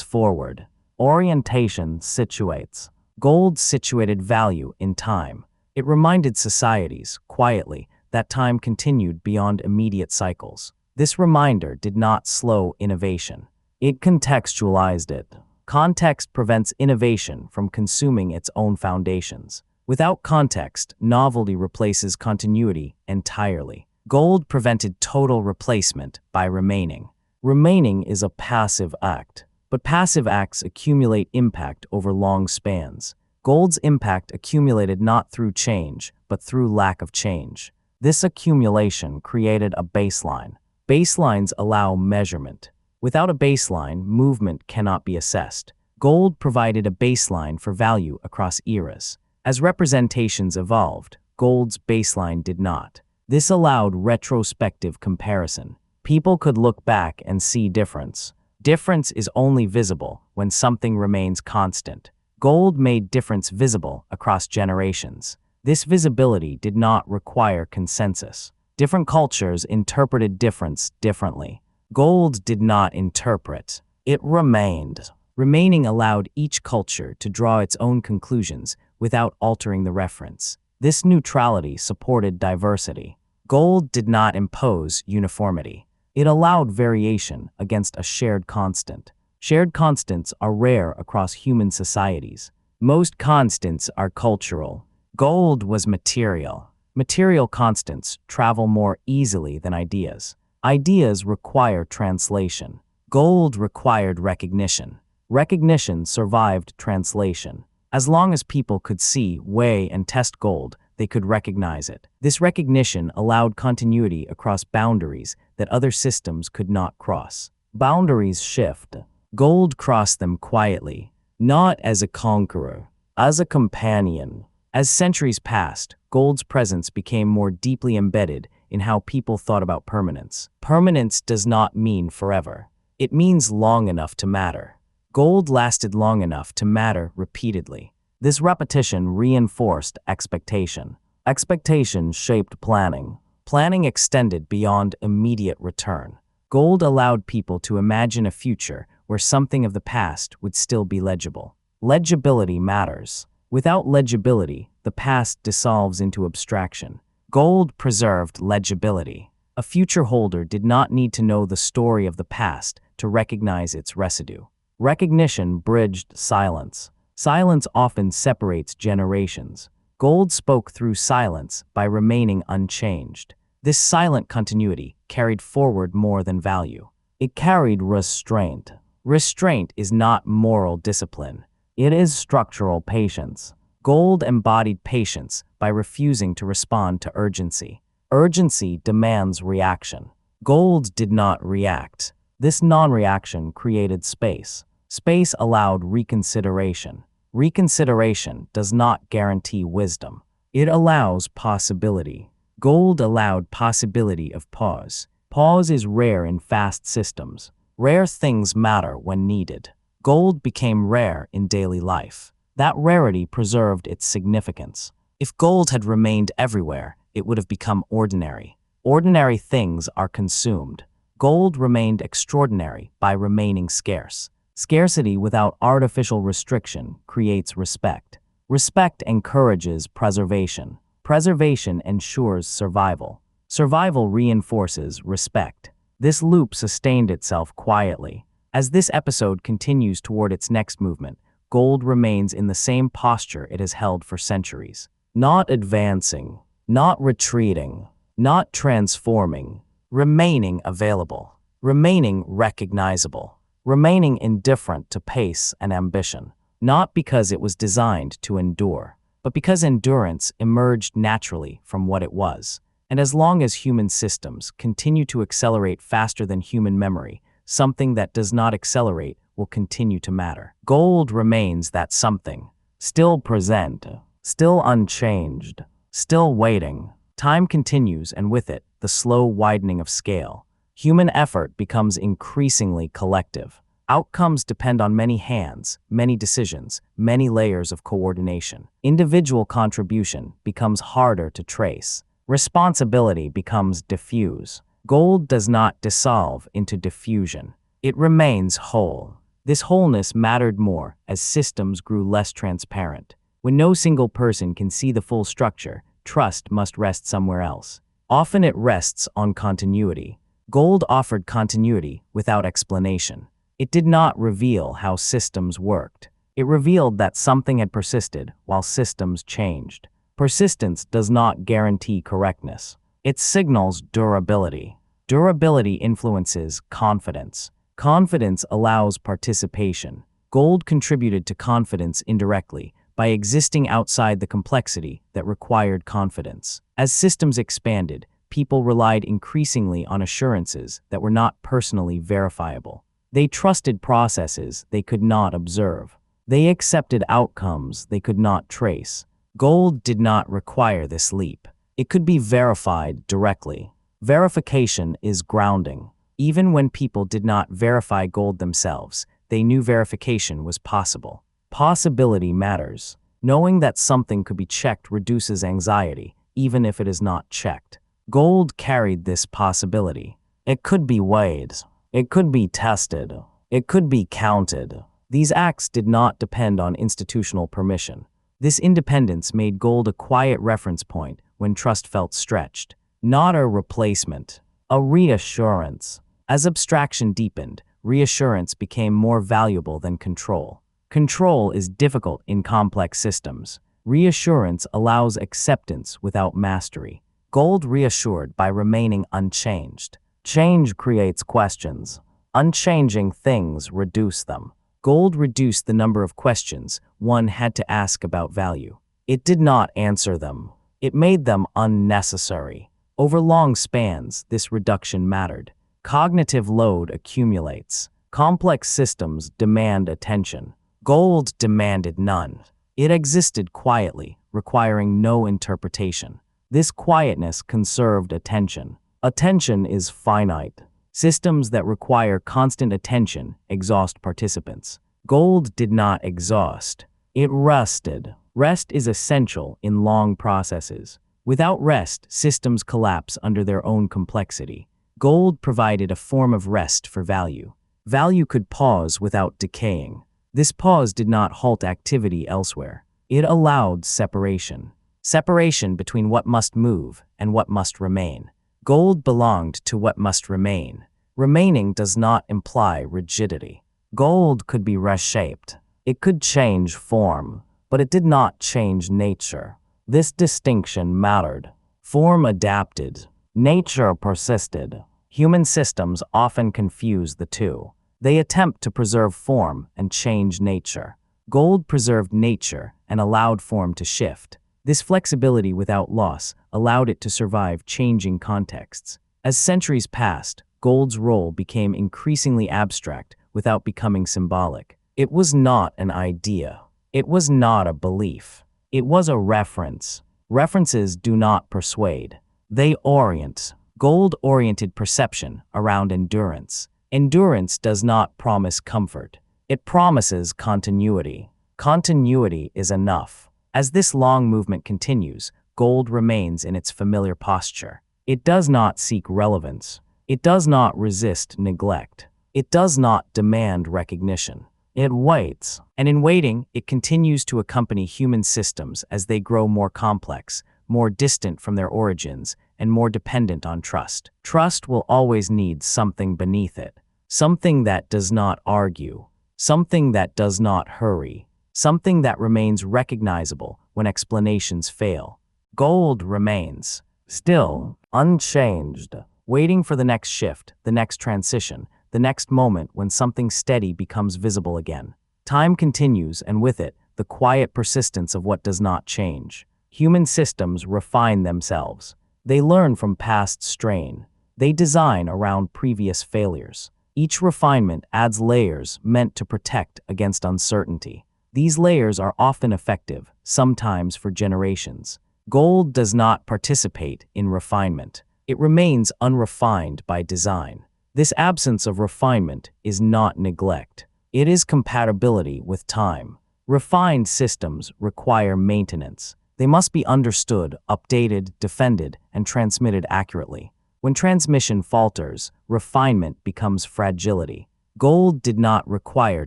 forward. Orientation situates. Gold situated value in time. It reminded societies, quietly, that time continued beyond immediate cycles. This reminder did not slow innovation. It contextualized it. Context prevents innovation from consuming its own foundations. Without context, novelty replaces continuity entirely. Gold prevented total replacement by remaining. Remaining is a passive act, but passive acts accumulate impact over long spans. Gold's impact accumulated not through change, but through lack of change. This accumulation created a baseline. Baselines allow measurement. Without a baseline, movement cannot be assessed. Gold provided a baseline for value across eras. As representations evolved, gold's baseline did not. This allowed retrospective comparison. People could look back and see difference. Difference is only visible when something remains constant. Gold made difference visible across generations. This visibility did not require consensus. Different cultures interpreted difference differently. Gold did not interpret. It remained. Remaining allowed each culture to draw its own conclusions without altering the reference. This neutrality supported diversity. Gold did not impose uniformity. It allowed variation against a shared constant. Shared constants are rare across human societies. Most constants are cultural. Gold was material. Material constants travel more easily than ideas. Ideas require translation. Gold required recognition. Recognition survived translation. As long as people could see, weigh, and test gold, they could recognize it. This recognition allowed continuity across boundaries that other systems could not cross. Boundaries shift. Gold crossed them quietly, not as a conqueror, as a companion. As centuries passed, gold's presence became more deeply embedded in how people thought about permanence. Permanence does not mean forever. It means long enough to matter. Gold lasted long enough to matter repeatedly. This repetition reinforced expectation. Expectation shaped planning. Planning extended beyond immediate return. Gold allowed people to imagine a future where something of the past would still be legible. Legibility matters. Without legibility, the past dissolves into abstraction. Gold preserved legibility. A future holder did not need to know the story of the past to recognize its residue. Recognition bridged silence. Silence often separates generations. Gold spoke through silence by remaining unchanged. This silent continuity carried forward more than value. It carried restraint. Restraint is not moral discipline. It is structural patience. Gold embodied patience by refusing to respond to urgency. Urgency demands reaction. Gold did not react. This non-reaction created space. Space allowed reconsideration. Reconsideration does not guarantee wisdom. It allows possibility. Gold allowed possibility of pause. Pause is rare in fast systems. Rare things matter when needed. Gold became rare in daily life. That rarity preserved its significance. If gold had remained everywhere, it would have become ordinary. Ordinary things are consumed. Gold remained extraordinary by remaining scarce. Scarcity without artificial restriction creates respect. Respect encourages preservation. Preservation ensures survival. Survival reinforces respect. This loop sustained itself quietly. As this episode continues toward its next movement, gold remains in the same posture it has held for centuries. Not advancing, not retreating, not transforming, remaining available, remaining recognizable, remaining indifferent to pace and ambition, not because it was designed to endure, but because endurance emerged naturally from what it was. And as long as human systems continue to accelerate faster than human memory, something that does not accelerate will continue to matter. Gold remains that something, still present, still unchanged, still waiting. Time continues, and with it, the slow widening of scale. Human effort becomes increasingly collective. Outcomes depend on many hands, many decisions, many layers of coordination. Individual contribution becomes harder to trace. Responsibility becomes diffuse. Gold does not dissolve into diffusion. It remains whole. This wholeness mattered more as systems grew less transparent. When no single person can see the full structure, trust must rest somewhere else. Often it rests on continuity. Gold offered continuity without explanation. It did not reveal how systems worked. It revealed that something had persisted while systems changed. Persistence does not guarantee correctness. It signals durability. Durability influences confidence. Confidence allows participation. Gold contributed to confidence indirectly by existing outside the complexity that required confidence. As systems expanded, people relied increasingly on assurances that were not personally verifiable. They trusted processes they could not observe. They accepted outcomes they could not trace. Gold did not require this leap. It could be verified directly. Verification is grounding. Even when people did not verify gold themselves, they knew verification was possible. Possibility matters. Knowing that something could be checked reduces anxiety, even if it is not checked. Gold carried this possibility. It could be weighed. It could be tested. It could be counted. These acts did not depend on institutional permission. This independence made gold a quiet reference point when trust felt stretched. Not a replacement, a reassurance. As abstraction deepened, reassurance became more valuable than control. Control is difficult in complex systems. Reassurance allows acceptance without mastery. Gold reassured by remaining unchanged. Change creates questions. Unchanging things reduce them. Gold reduced the number of questions one had to ask about value. It did not answer them. It made them unnecessary. Over long spans, this reduction mattered. Cognitive load accumulates. Complex systems demand attention. Gold demanded none. It existed quietly, requiring no interpretation. This quietness conserved attention. Attention is finite. Systems that require constant attention exhaust participants. Gold did not exhaust. It rested. Rest is essential in long processes. Without rest, systems collapse under their own complexity. Gold provided a form of rest for value. Value could pause without decaying. This pause did not halt activity elsewhere. It allowed separation. Separation between what must move and what must remain. Gold belonged to what must remain. Remaining does not imply rigidity. Gold could be reshaped. It could change form, but it did not change nature. This distinction mattered. Form adapted. Nature persisted. Human systems often confuse the two. They attempt to preserve form and change nature. Gold preserved nature and allowed form to shift. This flexibility without loss allowed it to survive changing contexts. As centuries passed, gold's role became increasingly abstract without becoming symbolic. It was not an idea. It was not a belief. It was a reference. References do not persuade. They orient. Gold oriented perception around endurance. Endurance does not promise comfort. It promises continuity. Continuity is enough. As this long movement continues, gold remains in its familiar posture. It does not seek relevance. It does not resist neglect. It does not demand recognition. It waits, and in waiting, it continues to accompany human systems as they grow more complex, more distant from their origins, and more dependent on trust. Trust will always need something beneath it. Something that does not argue. Something that does not hurry. Something that remains recognizable when explanations fail. Gold remains, still, unchanged, waiting for the next shift, the next transition, the next moment when something steady becomes visible again. Time continues, and with it, the quiet persistence of what does not change. Human systems refine themselves. They learn from past strain. They design around previous failures. Each refinement adds layers meant to protect against uncertainty. These layers are often effective, sometimes for generations. Gold does not participate in refinement. It remains unrefined by design. This absence of refinement is not neglect. It is compatibility with time. Refined systems require maintenance. They must be understood, updated, defended, and transmitted accurately. When transmission falters, refinement becomes fragility. Gold did not require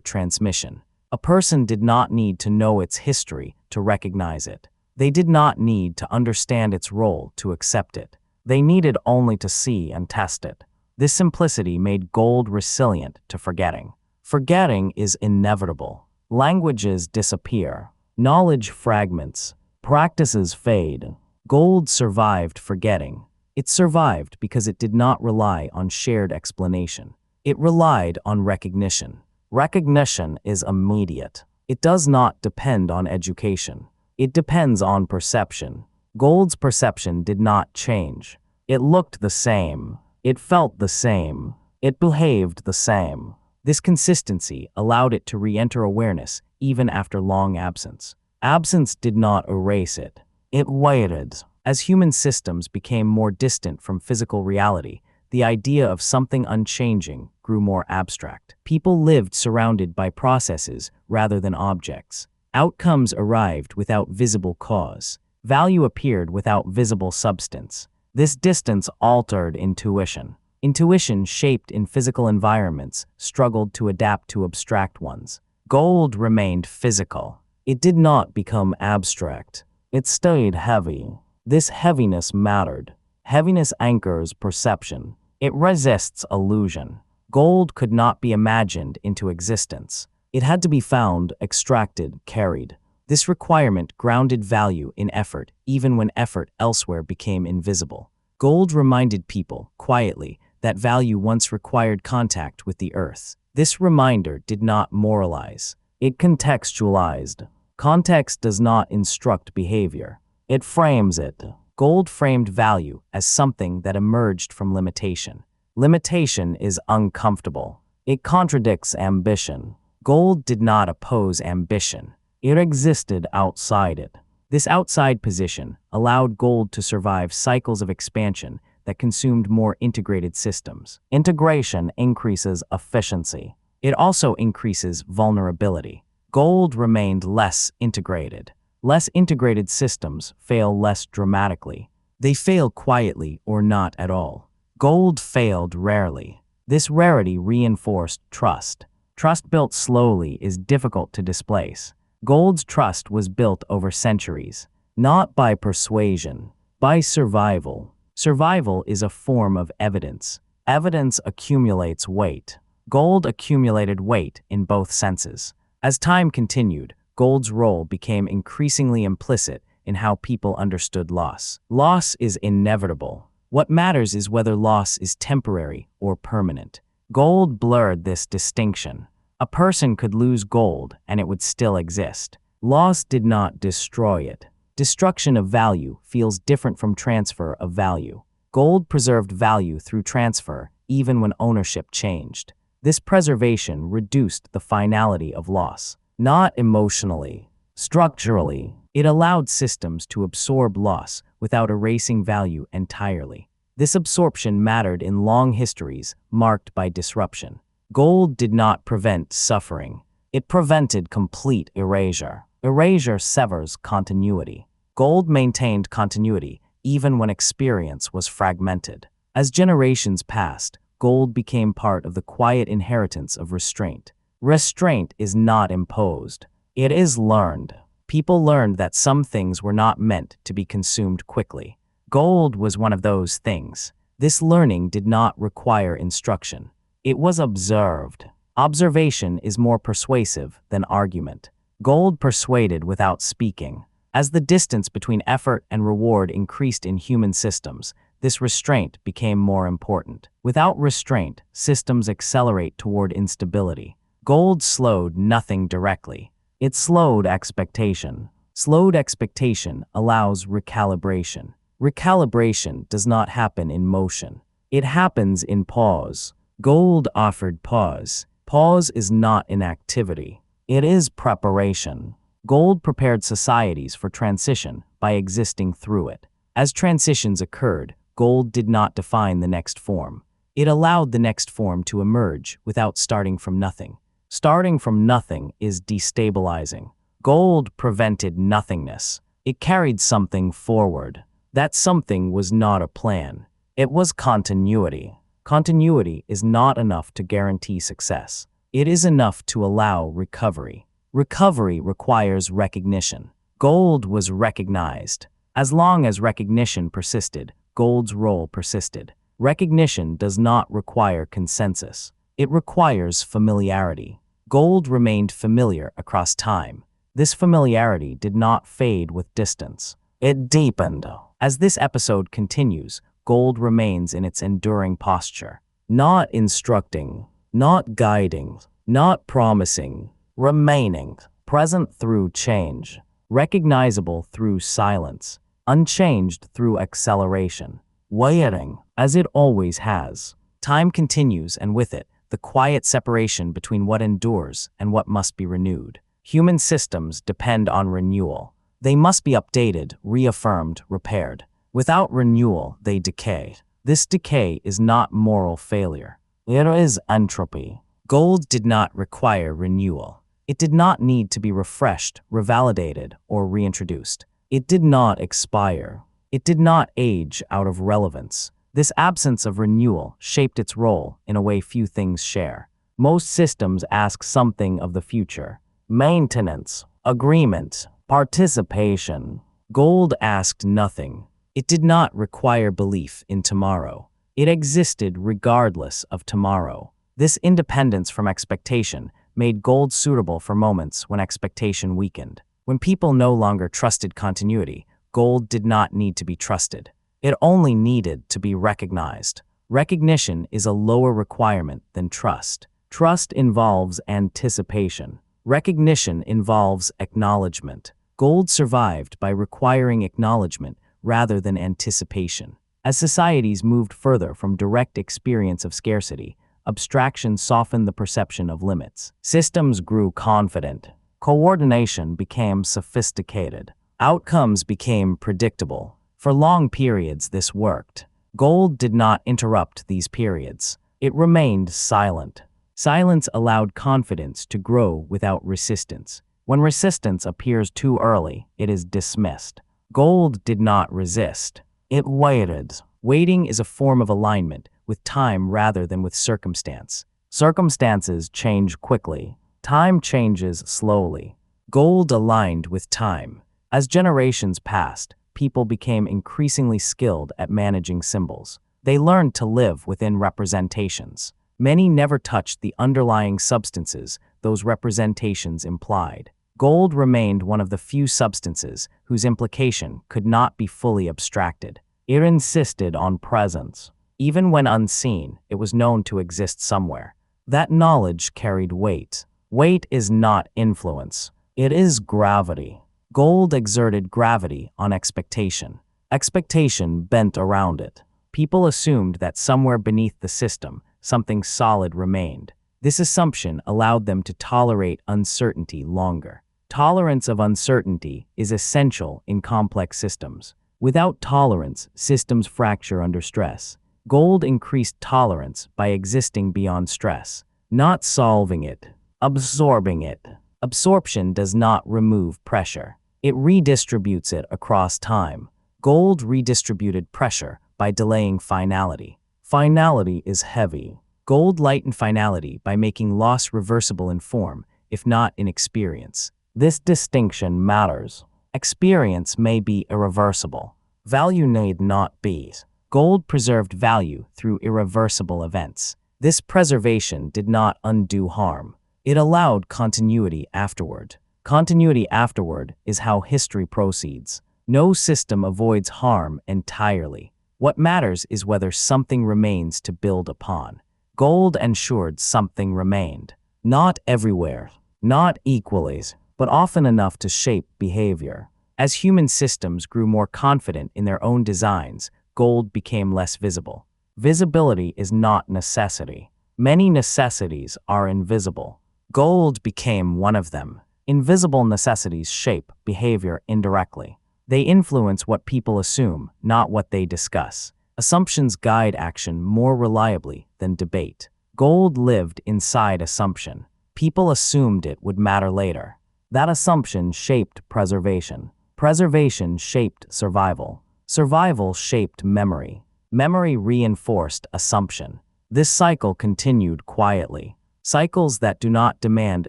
transmission. A person did not need to know its history to recognize it. They did not need to understand its role to accept it. They needed only to see and test it. This simplicity made gold resilient to forgetting. Forgetting is inevitable. Languages disappear. Knowledge fragments. Practices fade. Gold survived forgetting. It survived because it did not rely on shared explanation. It relied on recognition. Recognition is immediate. It does not depend on education. It depends on perception. Gold's perception did not change. It looked the same. It felt the same. It behaved the same. This consistency allowed it to re-enter awareness even after long absence. Absence did not erase it. It waited. As human systems became more distant from physical reality, the idea of something unchanging grew more abstract. People lived surrounded by processes rather than objects. Outcomes arrived without visible cause. Value appeared without visible substance. This distance altered intuition. Intuition, shaped in physical environments, struggled to adapt to abstract ones. Gold remained physical. It did not become abstract. It stayed heavy. This heaviness mattered. Heaviness anchors perception. It resists illusion. Gold could not be imagined into existence. It had to be found, extracted, carried. This requirement grounded value in effort, even when effort elsewhere became invisible. Gold reminded people, quietly, that value once required contact with the earth. This reminder did not moralize. It contextualized. Context does not instruct behavior. It frames it. Gold framed value as something that emerged from limitation. Limitation is uncomfortable. It contradicts ambition. Gold did not oppose ambition. It existed outside it. This outside position allowed gold to survive cycles of expansion that consumed more integrated systems. Integration increases efficiency. It also increases vulnerability. Gold remained less integrated. Less integrated systems fail less dramatically. They fail quietly or not at all. Gold failed rarely. This rarity reinforced trust. Trust built slowly is difficult to displace. Gold's trust was built over centuries, not by persuasion, by survival. Survival is a form of evidence. Evidence accumulates weight. Gold accumulated weight in both senses. As time continued, gold's role became increasingly implicit in how people understood loss. Loss is inevitable. What matters is whether loss is temporary or permanent. Gold blurred this distinction. A person could lose gold and it would still exist. Loss did not destroy it. Destruction of value feels different from transfer of value. Gold preserved value through transfer even when ownership changed. This preservation reduced the finality of loss. Not emotionally, structurally. It allowed systems to absorb loss without erasing value entirely. This absorption mattered in long histories marked by disruption. Gold did not prevent suffering. It prevented complete erasure. Erasure severs continuity. Gold maintained continuity even when experience was fragmented. As generations passed, gold became part of the quiet inheritance of restraint. Restraint is not imposed. It is learned. People learned that some things were not meant to be consumed quickly. Gold was one of those things. This learning did not require instruction. It was observed. Observation is more persuasive than argument. Gold persuaded without speaking. As the distance between effort and reward increased in human systems, this restraint became more important. Without restraint, systems accelerate toward instability. Gold slowed nothing directly. It slowed expectation. Slowed expectation allows recalibration. Recalibration does not happen in motion. It happens in pause. Gold offered pause. Pause is not inactivity. It is preparation. Gold prepared societies for transition by existing through it. As transitions occurred, gold did not define the next form. It allowed the next form to emerge without starting from nothing. Starting from nothing is destabilizing. Gold prevented nothingness. It carried something forward. That something was not a plan. It was continuity. Continuity is not enough to guarantee success. It is enough to allow recovery. Recovery requires recognition. Gold was recognized. As long as recognition persisted, gold's role persisted. Recognition does not require consensus. It requires familiarity. Gold remained familiar across time. This familiarity did not fade with distance. It deepened. As this episode continues, gold remains in its enduring posture. Not instructing, not guiding, not promising, remaining, present through change, recognizable through silence, unchanged through acceleration, waiting, as it always has. Time continues, and with it, the quiet separation between what endures and what must be renewed. Human systems depend on renewal. They must be updated, reaffirmed, repaired. Without renewal, they decay. This decay is not moral failure. It is entropy. Gold did not require renewal. It did not need to be refreshed, revalidated, or reintroduced. It did not expire. It did not age out of relevance. This absence of renewal shaped its role in a way few things share. Most systems ask something of the future: maintenance, agreement, participation. Gold asked nothing. It did not require belief in tomorrow. It existed regardless of tomorrow. This independence from expectation made gold suitable for moments when expectation weakened. When people no longer trusted continuity, gold did not need to be trusted. It only needed to be recognized. Recognition is a lower requirement than trust. Trust involves anticipation. Recognition involves acknowledgement. Gold survived by requiring acknowledgement rather than anticipation. As societies moved further from direct experience of scarcity, abstraction softened the perception of limits. Systems grew confident. Coordination became sophisticated. Outcomes became predictable. For long periods, this worked. Gold did not interrupt these periods. It remained silent. Silence allowed confidence to grow without resistance. When resistance appears too early, it is dismissed. Gold did not resist. It waited. Waiting is a form of alignment with time rather than with circumstance. Circumstances change quickly. Time changes slowly. Gold aligned with time. As generations passed, people became increasingly skilled at managing symbols. They learned to live within representations. Many never touched the underlying substances those representations implied. Gold remained one of the few substances whose implication could not be fully abstracted. It insisted on presence. Even when unseen, it was known to exist somewhere. That knowledge carried weight. Weight is not influence. It is gravity. Gold exerted gravity on expectation. Expectation bent around it. People assumed that somewhere beneath the system, something solid remained. This assumption allowed them to tolerate uncertainty longer. Tolerance of uncertainty is essential in complex systems. Without tolerance, systems fracture under stress. Gold increased tolerance by existing beyond stress, not solving it, absorbing it. Absorption does not remove pressure. It redistributes it across time. Gold redistributed pressure by delaying finality. Finality is heavy. Gold lightened finality by making loss reversible in form, if not in experience. This distinction matters. Experience may be irreversible. Value need not be. Gold preserved value through irreversible events. This preservation did not undo harm. It allowed continuity afterward. Continuity afterward is how history proceeds. No system avoids harm entirely. What matters is whether something remains to build upon. Gold ensured something remained. Not everywhere, not equally, but often enough to shape behavior. As human systems grew more confident in their own designs, gold became less visible. Visibility is not necessity. Many necessities are invisible. Gold became one of them. Invisible necessities shape behavior indirectly. They influence what people assume, not what they discuss. Assumptions guide action more reliably than debate. Gold lived inside assumption. People assumed it would matter later. That assumption shaped preservation. Preservation shaped survival. Survival shaped memory. Memory reinforced assumption. This cycle continued quietly. Cycles that do not demand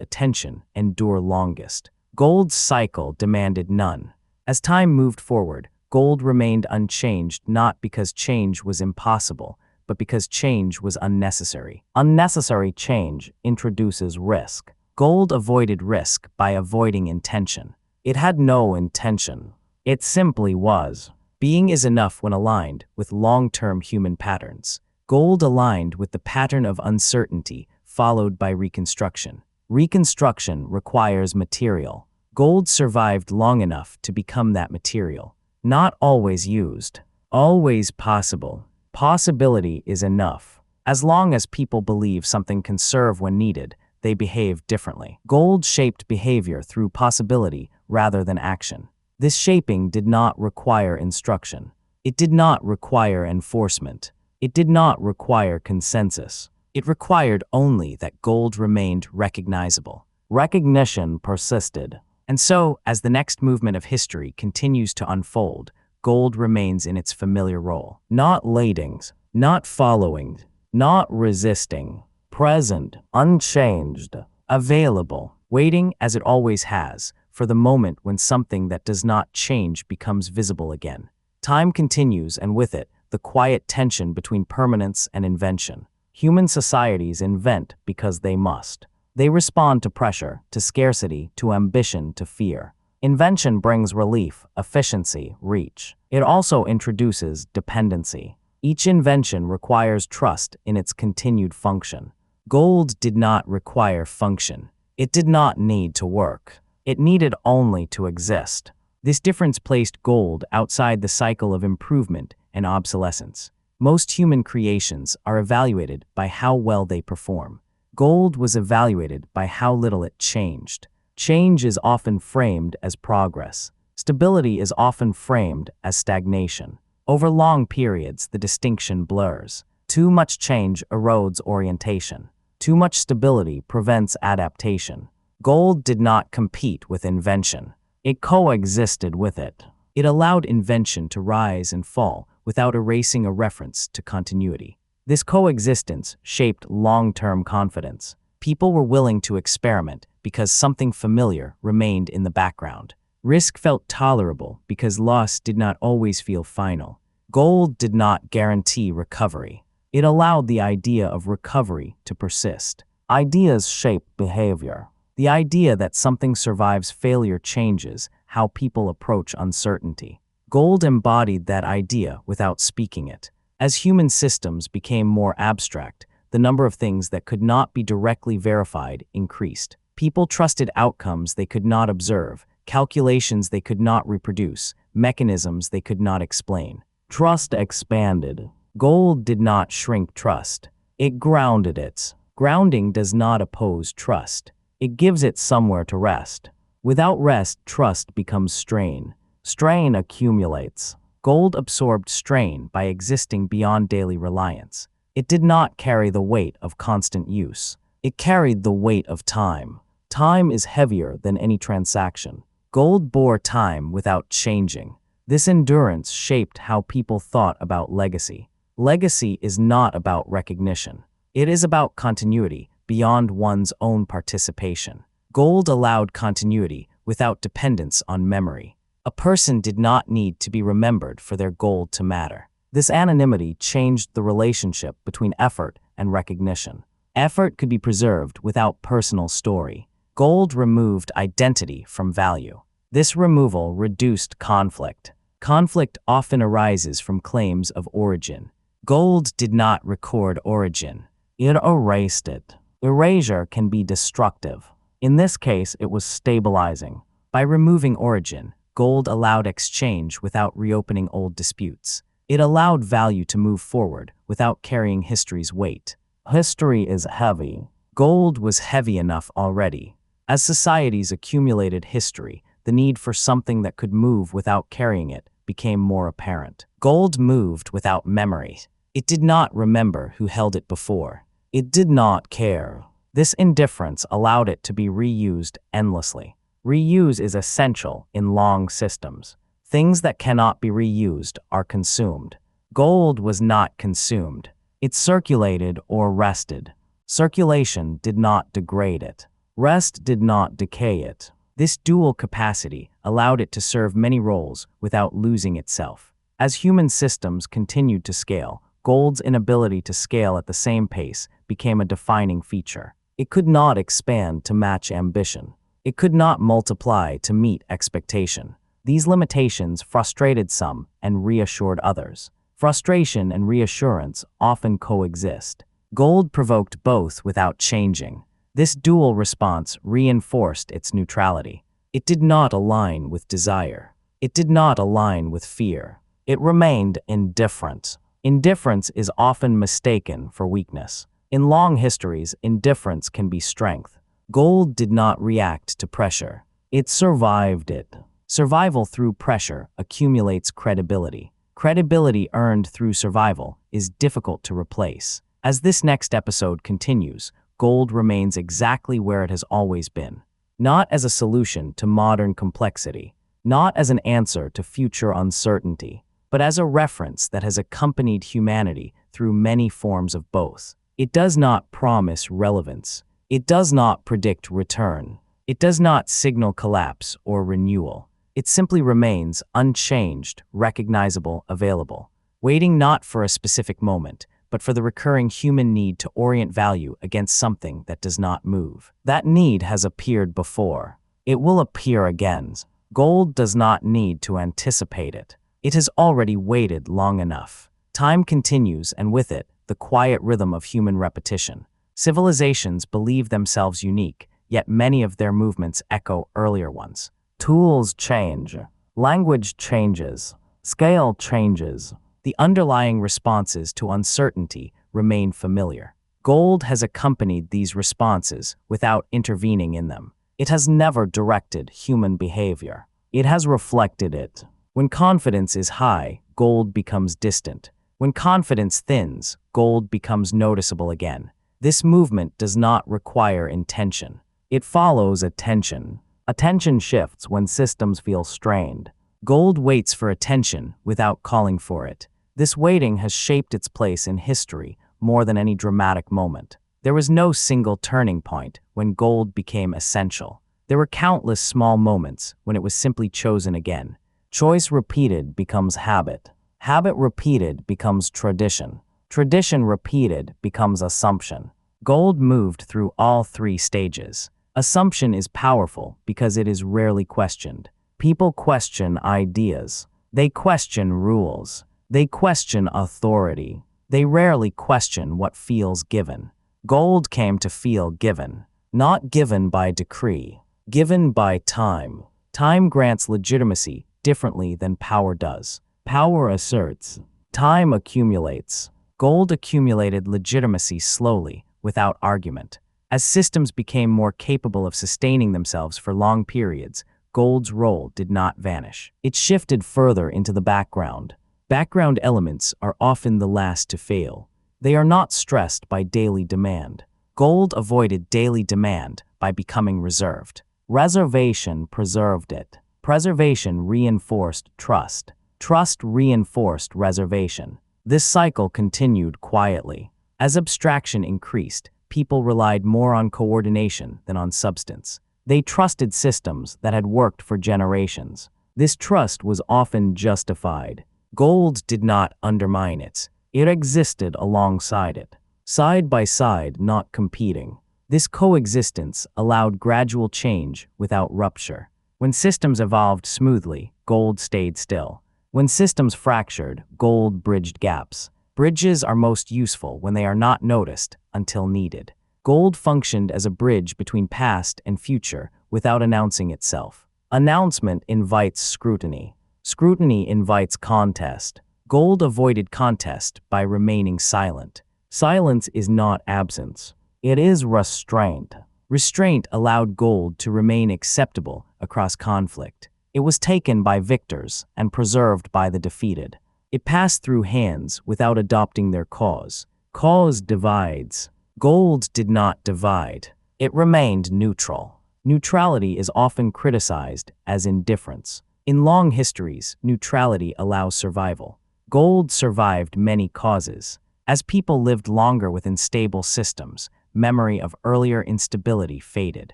attention endure longest. Gold's cycle demanded none. As time moved forward, gold remained unchanged not because change was impossible, but because change was unnecessary. Unnecessary change introduces risk. Gold avoided risk by avoiding intention. It had no intention. It simply was. Being is enough when aligned with long-term human patterns. Gold aligned with the pattern of uncertainty, followed by reconstruction. Reconstruction requires material. Gold survived long enough to become that material. Not always used, always possible. Possibility is enough. As long as people believe something can serve when needed, they behave differently. Gold shaped behavior through possibility rather than action. This shaping did not require instruction. It did not require enforcement. It did not require consensus. It required only that gold remained recognizable. Recognition persisted. And so, as the next movement of history continues to unfold, gold remains in its familiar role. Not leadings, not following, not resisting. Present, unchanged, available, waiting as it always has, for the moment when something that does not change becomes visible again. Time continues, and with it, the quiet tension between permanence and invention. Human societies invent because they must. They respond to pressure, to scarcity, to ambition, to fear. Invention brings relief, efficiency, reach. It also introduces dependency. Each invention requires trust in its continued function. Gold did not require function. It did not need to work. It needed only to exist. This difference placed gold outside the cycle of improvement and obsolescence. Most human creations are evaluated by how well they perform. Gold was evaluated by how little it changed. Change is often framed as progress. Stability is often framed as stagnation. Over long periods, the distinction blurs. Too much change erodes orientation. Too much stability prevents adaptation. Gold did not compete with invention. It coexisted with it. It allowed invention to rise and fall without erasing a reference to continuity. This coexistence shaped long-term confidence. People were willing to experiment because something familiar remained in the background. Risk felt tolerable because loss did not always feel final. Gold did not guarantee recovery. It allowed the idea of recovery to persist. Ideas shape behavior. The idea that something survives failure changes how people approach uncertainty. Gold embodied that idea without speaking it. As human systems became more abstract, the number of things that could not be directly verified increased. People trusted outcomes they could not observe, calculations they could not reproduce, mechanisms they could not explain. Trust expanded. Gold did not shrink trust. It grounded it. Grounding does not oppose trust. It gives it somewhere to rest. Without rest, trust becomes strain. Strain accumulates. Gold absorbed strain by existing beyond daily reliance. It did not carry the weight of constant use. It carried the weight of time. Time is heavier than any transaction. Gold bore time without changing. This endurance shaped how people thought about legacy. Legacy is not about recognition. It is about continuity beyond one's own participation. Gold allowed continuity without dependence on memory. A person did not need to be remembered for their gold to matter. This anonymity changed the relationship between effort and recognition. Effort could be preserved without personal story. Gold removed identity from value. This removal reduced conflict. Conflict often arises from claims of origin. Gold did not record origin. It erased it. Erasure can be destructive. In this case, it was stabilizing. By removing origin, gold allowed exchange without reopening old disputes. It allowed value to move forward without carrying history's weight. History is heavy. Gold was heavy enough already. As societies accumulated history, the need for something that could move without carrying it became more apparent. Gold moved without memory. It did not remember who held it before. It did not care. This indifference allowed it to be reused endlessly. Reuse is essential in long systems. Things that cannot be reused are consumed. Gold was not consumed. It circulated or rested. Circulation did not degrade it. Rest did not decay it. This dual capacity allowed it to serve many roles without losing itself. As human systems continued to scale, gold's inability to scale at the same pace became a defining feature. It could not expand to match ambition. It could not multiply to meet expectation. These limitations frustrated some and reassured others. Frustration and reassurance often coexist. Gold provoked both without changing. This dual response reinforced its neutrality. It did not align with desire. It did not align with fear. It remained indifferent. Indifference is often mistaken for weakness. In long histories, indifference can be strength. Gold did not react to pressure. It survived it. Survival through pressure accumulates credibility. Credibility earned through survival is difficult to replace. As this next episode continues, gold remains exactly where it has always been. Not as a solution to modern complexity, not as an answer to future uncertainty, but as a reference that has accompanied humanity through many forms of both. It does not promise relevance. It does not predict return. It does not signal collapse or renewal. It simply remains unchanged, recognizable, available, waiting not for a specific moment, but for the recurring human need to orient value against something that does not move. That need has appeared before. It will appear again. Gold does not need to anticipate it. It has already waited long enough. Time continues, and with it, the quiet rhythm of human repetition. Civilizations believe themselves unique, yet many of their movements echo earlier ones. Tools change. Language changes. Scale changes. The underlying responses to uncertainty remain familiar. Gold has accompanied these responses without intervening in them. It has never directed human behavior. It has reflected it. When confidence is high, gold becomes distant. When confidence thins, gold becomes noticeable again. This movement does not require intention. It follows attention. Attention shifts when systems feel strained. Gold waits for attention without calling for it. This waiting has shaped its place in history more than any dramatic moment. There was no single turning point when gold became essential. There were countless small moments when it was simply chosen again. Choice repeated becomes habit. Habit repeated becomes tradition. Tradition repeated becomes assumption. Gold moved through all three stages. Assumption is powerful because it is rarely questioned. People question ideas. They question rules. They question authority. They rarely question what feels given. Gold came to feel given, not given by decree, given by time. Time grants legitimacy differently than power does. Power asserts. Time accumulates. Gold accumulated legitimacy slowly, without argument. As systems became more capable of sustaining themselves for long periods, gold's role did not vanish. It shifted further into the background. Background elements are often the last to fail. They are not stressed by daily demand. Gold avoided daily demand by becoming reserved. Reservation preserved it. Preservation reinforced trust. Trust reinforced reservation. This cycle continued quietly. As abstraction increased, people relied more on coordination than on substance. They trusted systems that had worked for generations. This trust was often justified. Gold did not undermine it. It existed alongside it. Side by side, not competing. This coexistence allowed gradual change without rupture. When systems evolved smoothly, gold stayed still. When systems fractured, gold bridged gaps. Bridges are most useful when they are not noticed until needed. Gold functioned as a bridge between past and future without announcing itself. Announcement invites scrutiny. Scrutiny invites contest. Gold avoided contest by remaining silent. Silence is not absence. It is restraint. Restraint allowed gold to remain acceptable across conflict. It was taken by victors and preserved by the defeated. It passed through hands without adopting their cause. Cause divides. Gold did not divide. It remained neutral. Neutrality is often criticized as indifference. In long histories, neutrality allows survival. Gold survived many causes. As people lived longer within stable systems, memory of earlier instability faded.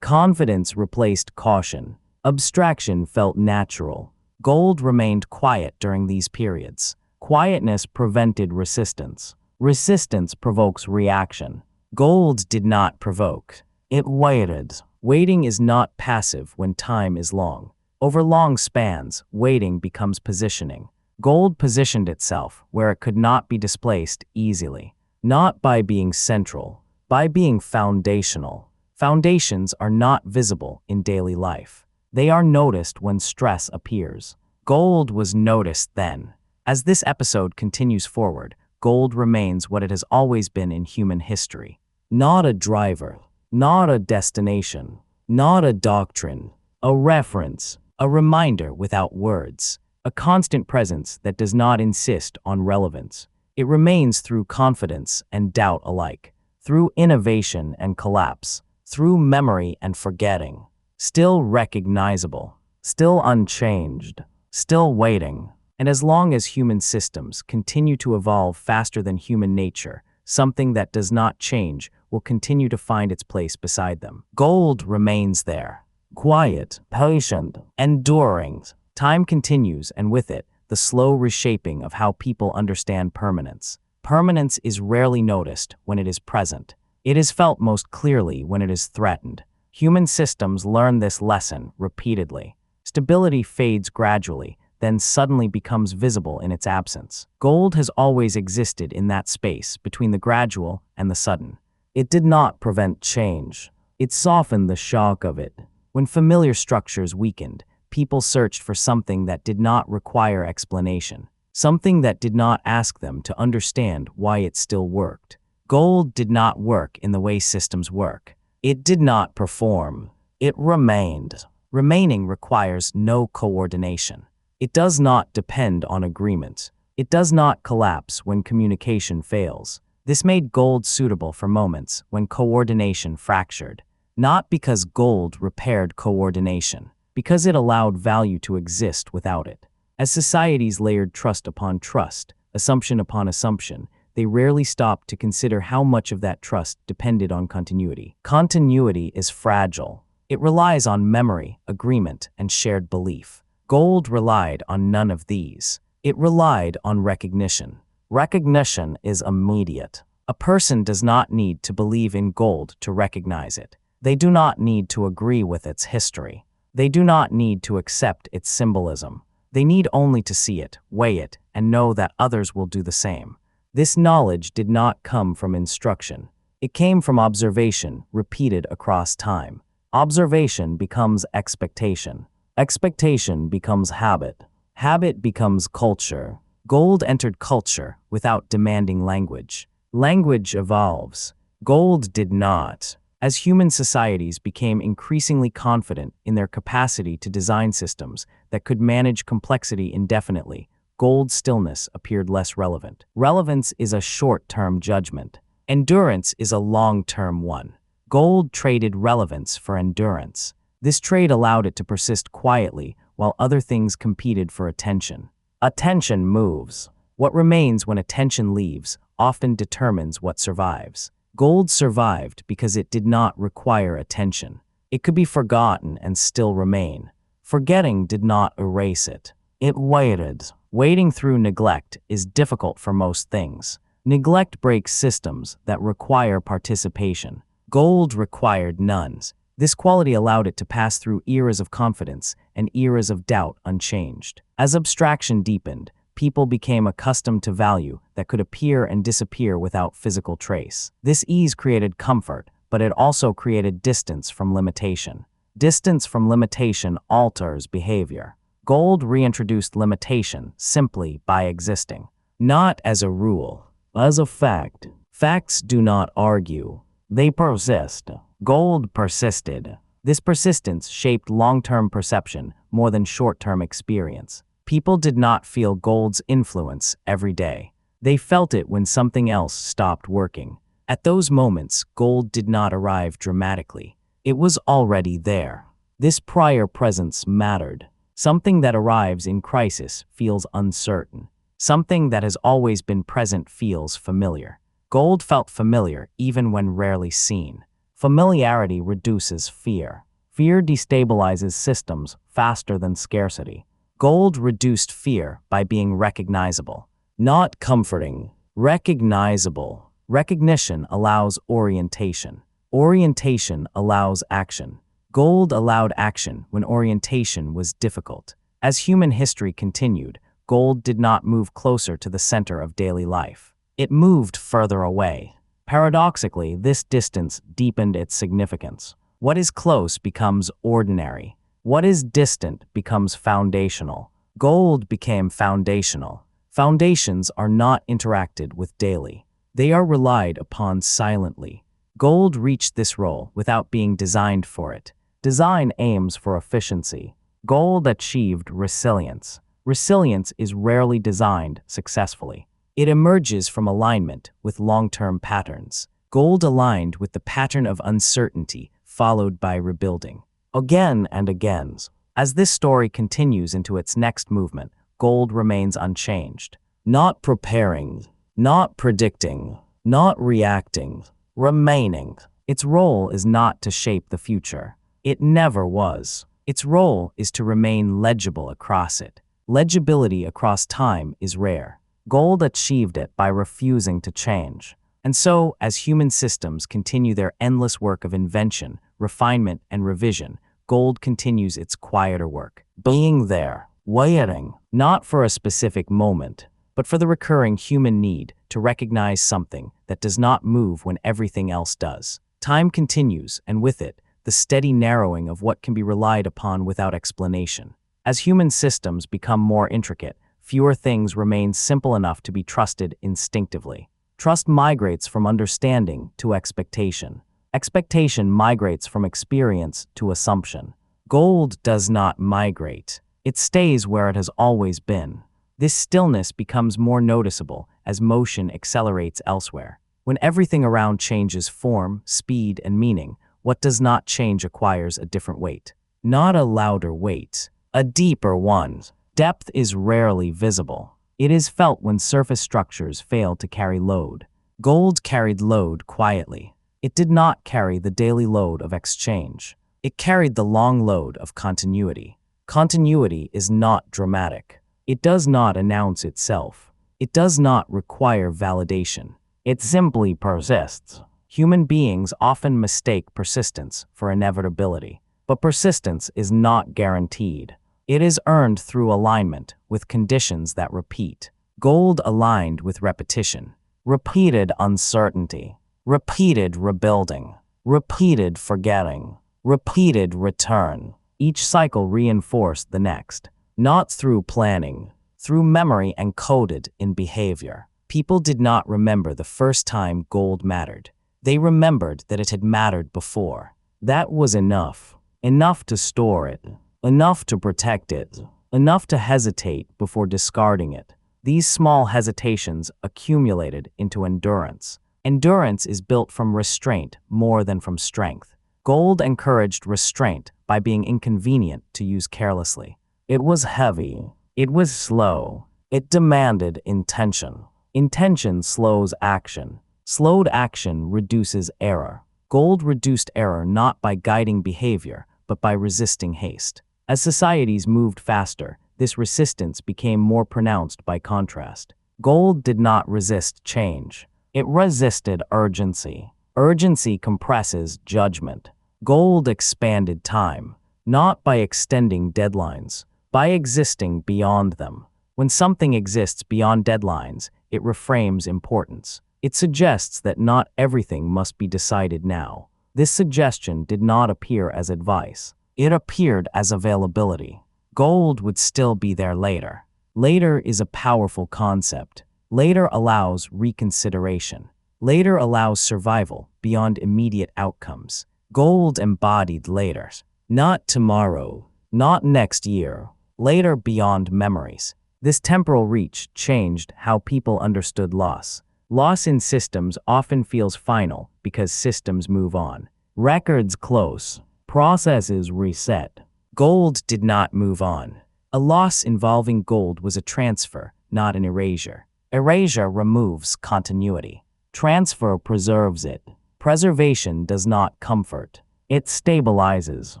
Confidence replaced caution. Abstraction felt natural. Gold remained quiet during these periods. Quietness prevented resistance. Resistance provokes reaction. Gold did not provoke. It waited. Waiting is not passive when time is long. Over long spans, waiting becomes positioning. Gold positioned itself where it could not be displaced easily. Not by being central, by being foundational. Foundations are not visible in daily life. They are noticed when stress appears. Gold was noticed then. As this episode continues forward, gold remains what it has always been in human history. Not a driver, not a destination, not a doctrine, a reference, a reminder without words, a constant presence that does not insist on relevance. It remains through confidence and doubt alike, through innovation and collapse, through memory and forgetting. Still recognizable, still unchanged, still waiting. And as long as human systems continue to evolve faster than human nature, something that does not change will continue to find its place beside them. Gold remains there, quiet, patient, enduring. Time continues, and with it, the slow reshaping of how people understand permanence. Permanence is rarely noticed when it is present. It is felt most clearly when it is threatened. Human systems learn this lesson repeatedly. Stability fades gradually, then suddenly becomes visible in its absence. Gold has always existed in that space between the gradual and the sudden. It did not prevent change. It softened the shock of it. When familiar structures weakened, people searched for something that did not require explanation, something that did not ask them to understand why it still worked. Gold did not work in the way systems work. It did not perform. It remained. Remaining requires no coordination. It does not depend on agreement. It does not collapse when communication fails. This made gold suitable for moments when coordination fractured. Not because gold repaired coordination, because it allowed value to exist without it. As societies layered trust upon trust, assumption upon assumption, they rarely stopped to consider how much of that trust depended on continuity. Continuity is fragile. It relies on memory, agreement, and shared belief. Gold relied on none of these. It relied on recognition. Recognition is immediate. A person does not need to believe in gold to recognize it. They do not need to agree with its history. They do not need to accept its symbolism. They need only to see it, weigh it, and know that others will do the same. This knowledge did not come from instruction. It came from observation, repeated across time. Observation becomes expectation. Expectation becomes habit. Habit becomes culture. Gold entered culture without demanding language. Language evolves. Gold did not. As human societies became increasingly confident in their capacity to design systems that could manage complexity indefinitely, gold's stillness appeared less relevant. Relevance is a short-term judgment. Endurance is a long-term one. Gold traded relevance for endurance. This trade allowed it to persist quietly while other things competed for attention. Attention moves. What remains when attention leaves often determines what survives. Gold survived because it did not require attention. It could be forgotten and still remain. Forgetting did not erase it. It waited. Waiting through neglect is difficult for most things. Neglect breaks systems that require participation. Gold required none. This quality allowed it to pass through eras of confidence and eras of doubt unchanged. As abstraction deepened, people became accustomed to value that could appear and disappear without physical trace. This ease created comfort, but it also created distance from limitation. Distance from limitation alters behavior. Gold reintroduced limitation simply by existing. Not as a rule, as a fact. Facts do not argue. They persist. Gold persisted. This persistence shaped long-term perception more than short-term experience. People did not feel gold's influence every day. They felt it when something else stopped working. At those moments, gold did not arrive dramatically. It was already there. This prior presence mattered. Something that arrives in crisis feels uncertain. Something that has always been present feels familiar. Gold felt familiar even when rarely seen. Familiarity reduces fear. Fear destabilizes systems faster than scarcity. Gold reduced fear by being recognizable. Not comforting, recognizable. Recognition allows orientation. Orientation allows action. Gold allowed action when orientation was difficult. As human history continued, gold did not move closer to the center of daily life. It moved further away. Paradoxically, this distance deepened its significance. What is close becomes ordinary. What is distant becomes foundational. Gold became foundational. Foundations are not interacted with daily. They are relied upon silently. Gold reached this role without being designed for it. Design aims for efficiency. Gold achieved resilience. Resilience is rarely designed successfully. It emerges from alignment with long-term patterns. Gold aligned with the pattern of uncertainty, followed by rebuilding. Again and again. As this story continues into its next movement, gold remains unchanged. Not preparing, not predicting, not reacting, remaining. Its role is not to shape the future. It never was. Its role is to remain legible across it. Legibility across time is rare. Gold achieved it by refusing to change. And so, as human systems continue their endless work of invention, refinement, and revision, gold continues its quieter work. Being there, waiting, not for a specific moment, but for the recurring human need to recognize something that does not move when everything else does. Time continues, and with it, the steady narrowing of what can be relied upon without explanation. As human systems become more intricate, fewer things remain simple enough to be trusted instinctively. Trust migrates from understanding to expectation. Expectation migrates from experience to assumption. Gold does not migrate. It stays where it has always been. This stillness becomes more noticeable as motion accelerates elsewhere. When everything around changes form, speed, and meaning, what does not change acquires a different weight. Not a louder weight, a deeper one. Depth is rarely visible. It is felt when surface structures fail to carry load. Gold carried load quietly. It did not carry the daily load of exchange. It carried the long load of continuity. Continuity is not dramatic. It does not announce itself. It does not require validation. It simply persists. Human beings often mistake persistence for inevitability, but persistence is not guaranteed. It is earned through alignment with conditions that repeat. Gold aligned with repetition. Repeated uncertainty. Repeated rebuilding. Repeated forgetting. Repeated return. Each cycle reinforced the next. Not through planning, through memory encoded in behavior. People did not remember the first time gold mattered. They remembered that it had mattered before. That was enough. Enough to store it. Enough to protect it. Enough to hesitate before discarding it. These small hesitations accumulated into endurance. Endurance is built from restraint more than from strength. Gold encouraged restraint by being inconvenient to use carelessly. It was heavy. It was slow. It demanded intention. Intention slows action. Slowed action reduces error. Gold reduced error not by guiding behavior, but by resisting haste. As societies moved faster, this resistance became more pronounced by contrast. Gold did not resist change. It resisted urgency. Urgency compresses judgment. Gold expanded time, not by extending deadlines, by existing beyond them. When something exists beyond deadlines, it reframes importance. It suggests that not everything must be decided now. This suggestion did not appear as advice. It appeared as availability. Gold would still be there later. Later is a powerful concept. Later allows reconsideration. Later allows survival beyond immediate outcomes. Gold embodied later. Not tomorrow, not next year. Later beyond memories. This temporal reach changed how people understood loss. Loss in systems often feels final because systems move on. Records close. Processes reset. Gold did not move on. A loss involving gold was a transfer, not an erasure. Erasure removes continuity. Transfer preserves it. Preservation does not comfort. It stabilizes.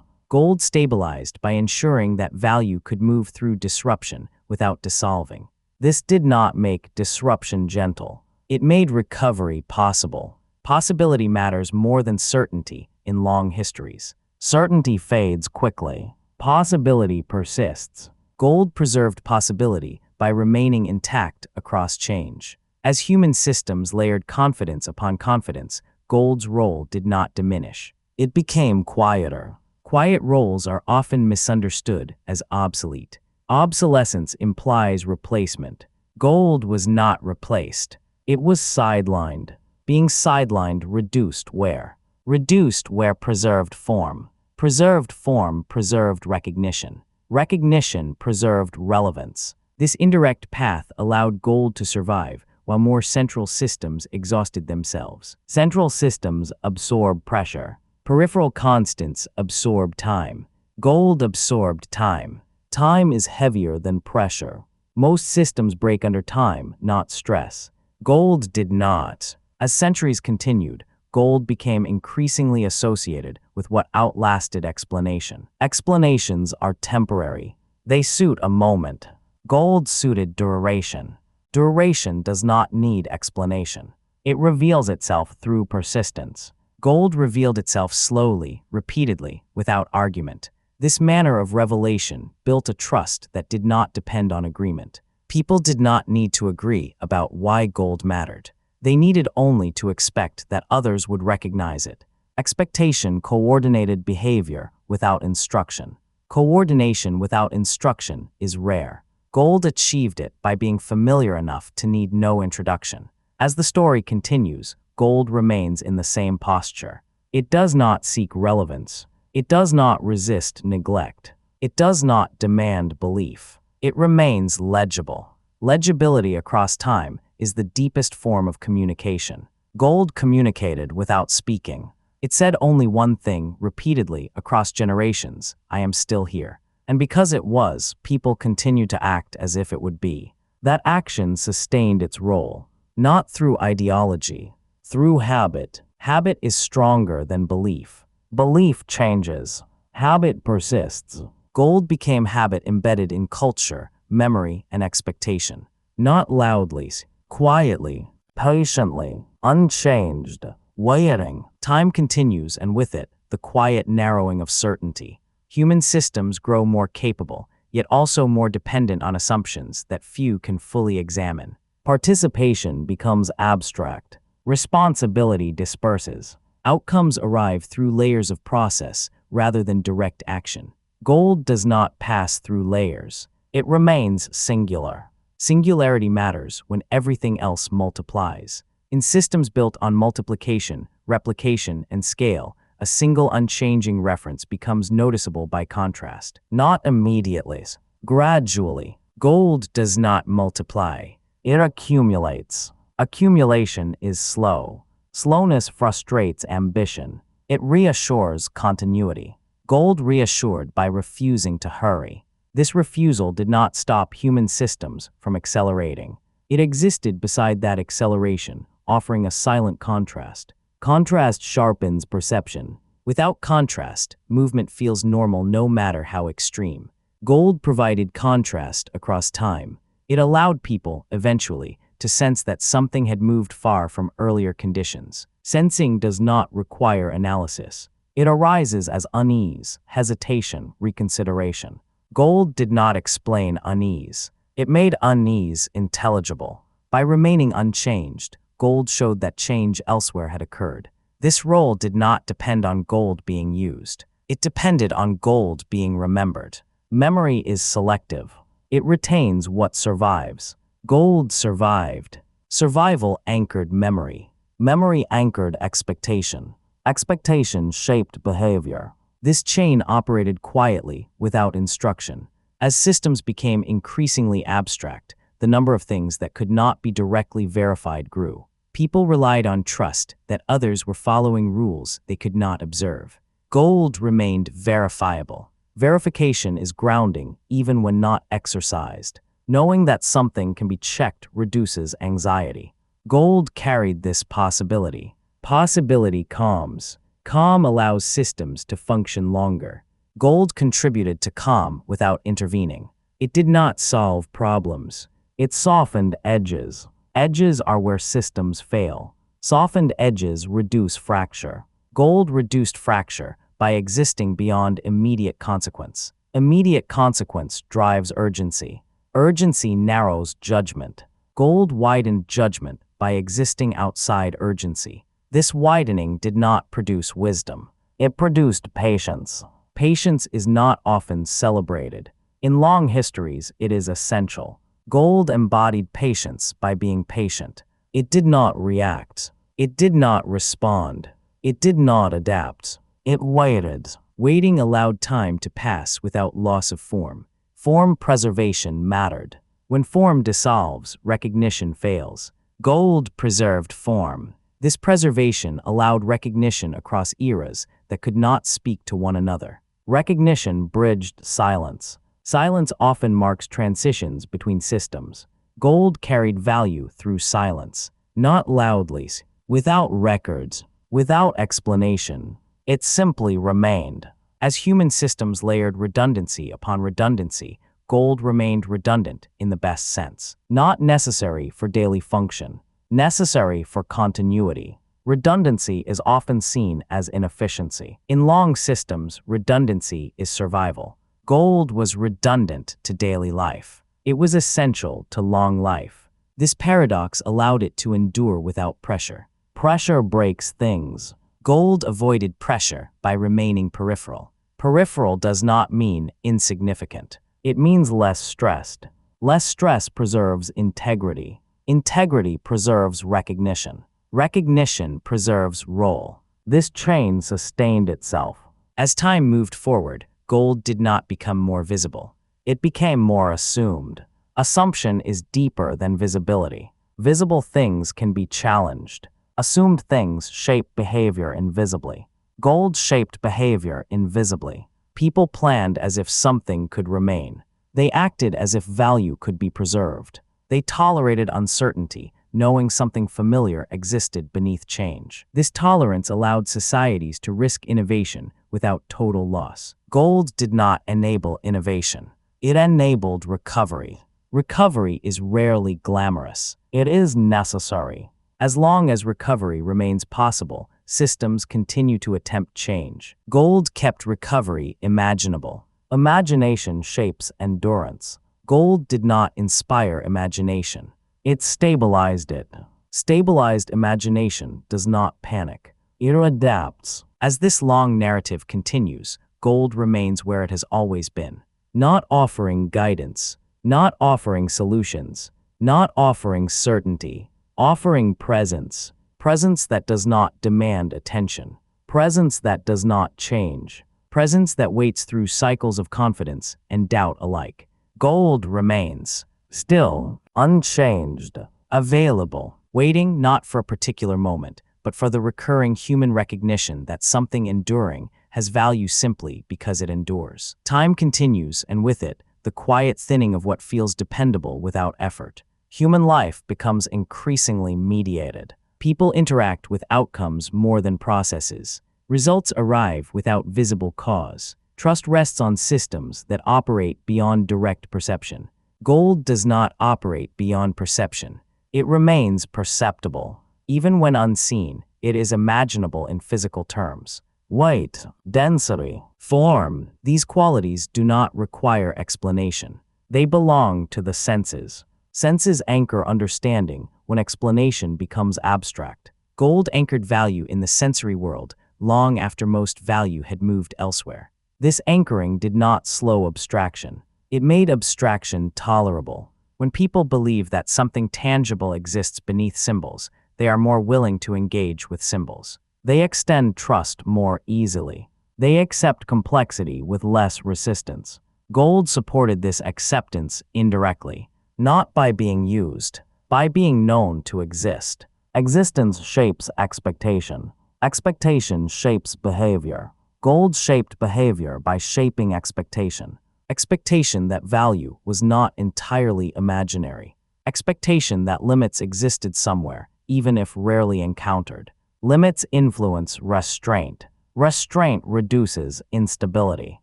Gold stabilized by ensuring that value could move through disruption without dissolving. This did not make disruption gentle. It made recovery possible. Possibility matters more than certainty in long histories. Certainty fades quickly. Possibility persists. Gold preserved possibility by remaining intact across change. As human systems layered confidence upon confidence, gold's role did not diminish. It became quieter. Quiet roles are often misunderstood as obsolete. Obsolescence implies replacement. Gold was not replaced. It was sidelined. Being sidelined reduced where? Reduced where preserved form. Preserved form preserved recognition. Recognition preserved relevance. This indirect path allowed gold to survive, while more central systems exhausted themselves. Central systems absorb pressure. Peripheral constants absorb time. Gold absorbed time. Time is heavier than pressure. Most systems break under time, not stress. Gold did not. As centuries continued, gold became increasingly associated with what outlasted explanation. Explanations are temporary. They suit a moment. Gold suited duration. Duration does not need explanation. It reveals itself through persistence. Gold revealed itself slowly, repeatedly, without argument. This manner of revelation built a trust that did not depend on agreement. People did not need to agree about why gold mattered. They needed only to expect that others would recognize it. Expectation coordinated behavior without instruction. Coordination without instruction is rare. Gold achieved it by being familiar enough to need no introduction. As the story continues, gold remains in the same posture. It does not seek relevance. It does not resist neglect. It does not demand belief. It remains legible. Legibility across time is the deepest form of communication. Gold communicated without speaking. It said only one thing repeatedly across generations: I am still here. And because it was, people continued to act as if it would be. That action sustained its role, not through ideology, through habit. Habit is stronger than belief. Belief changes. Habit persists. Gold became habit embedded in culture, memory, and expectation. Not loudly, quietly, patiently, unchanged, waiting. Time continues, and with it, the quiet narrowing of certainty. Human systems grow more capable, yet also more dependent on assumptions that few can fully examine. Participation becomes abstract. Responsibility disperses. Outcomes arrive through layers of process rather than direct action. Gold does not pass through layers. It remains singular. Singularity matters when everything else multiplies. In systems built on multiplication, replication, and scale, a single unchanging reference becomes noticeable by contrast. Not immediately, gradually. Gold does not multiply. It accumulates. Accumulation is slow. Slowness frustrates ambition. It reassures continuity. Gold reassured by refusing to hurry. This refusal did not stop human systems from accelerating. It existed beside that acceleration, offering a silent contrast. Contrast sharpens perception. Without contrast, movement feels normal no matter how extreme. Gold provided contrast across time. It allowed people, eventually, to sense that something had moved far from earlier conditions. Sensing does not require analysis. It arises as unease, hesitation, reconsideration. Gold did not explain unease. It made unease intelligible. By remaining unchanged, gold showed that change elsewhere had occurred. This role did not depend on gold being used. It depended on gold being remembered. Memory is selective. It retains what survives. Gold survived. Survival anchored memory. Memory anchored expectation. Expectation shaped behavior. This chain operated quietly, without instruction. As systems became increasingly abstract, the number of things that could not be directly verified grew. People relied on trust that others were following rules they could not observe. Gold remained verifiable. Verification is grounding even when not exercised. Knowing that something can be checked reduces anxiety. Gold carried this possibility. Possibility calms. Calm allows systems to function longer. Gold contributed to calm without intervening. It did not solve problems. It softened edges. Edges are where systems fail. Softened edges reduce fracture. Gold reduced fracture by existing beyond immediate consequence. Immediate consequence drives urgency. Urgency narrows judgment. Gold widened judgment by existing outside urgency. This widening did not produce wisdom. It produced patience. Patience is not often celebrated. In long histories, it is essential. Gold embodied patience by being patient. It did not react. It did not respond. It did not adapt. It waited. Waiting allowed time to pass without loss of form. Form preservation mattered. When form dissolves, recognition fails. Gold preserved form. This preservation allowed recognition across eras that could not speak to one another. Recognition bridged silence. Silence often marks transitions between systems. Gold carried value through silence, not loudly, without records, without explanation. It simply remained. As human systems layered redundancy upon redundancy, gold remained redundant in the best sense. Not necessary for daily function, necessary for continuity. Redundancy is often seen as inefficiency. In long systems, redundancy is survival. Gold was redundant to daily life. It was essential to long life. This paradox allowed it to endure without pressure. Pressure breaks things. Gold avoided pressure by remaining peripheral. Peripheral does not mean insignificant. It means less stressed. Less stress preserves integrity. Integrity preserves recognition. Recognition preserves role. This chain sustained itself. As time moved forward, gold did not become more visible. It became more assumed. Assumption is deeper than visibility. Visible things can be challenged. Assumed things shape behavior invisibly. Gold shaped behavior invisibly. People planned as if something could remain. They acted as if value could be preserved. They tolerated uncertainty, knowing something familiar existed beneath change. This tolerance allowed societies to risk innovation without total loss. Gold did not enable innovation. It enabled recovery. Recovery is rarely glamorous. It is necessary. As long as recovery remains possible, systems continue to attempt change. Gold kept recovery imaginable. Imagination shapes endurance. Gold did not inspire imagination. It stabilized it. Stabilized imagination does not panic. It adapts. As this long narrative continues, gold remains where it has always been. Not offering guidance, not offering solutions, not offering certainty, offering presence. Presence that does not demand attention. Presence that does not change. Presence that waits through cycles of confidence and doubt alike. Gold remains. Still, unchanged, available, waiting not for a particular moment, but for the recurring human recognition that something enduring has value simply because it endures. Time continues, and with it, the quiet thinning of what feels dependable without effort. Human life becomes increasingly mediated. People interact with outcomes more than processes. Results arrive without visible cause. Trust rests on systems that operate beyond direct perception. Gold does not operate beyond perception. It remains perceptible. Even when unseen, it is imaginable in physical terms. Weight, density, form, these qualities do not require explanation. They belong to the senses. Senses anchor understanding when explanation becomes abstract. Gold anchored value in the sensory world long after most value had moved elsewhere. This anchoring did not slow abstraction. It made abstraction tolerable. When people believe that something tangible exists beneath symbols, they are more willing to engage with symbols. They extend trust more easily. They accept complexity with less resistance. Gold supported this acceptance indirectly, not by being used, by being known to exist. Existence shapes expectation. Expectation shapes behavior. Gold shaped behavior by shaping expectation. Expectation that value was not entirely imaginary. Expectation that limits existed somewhere, even if rarely encountered. Limits influence restraint. Restraint reduces instability.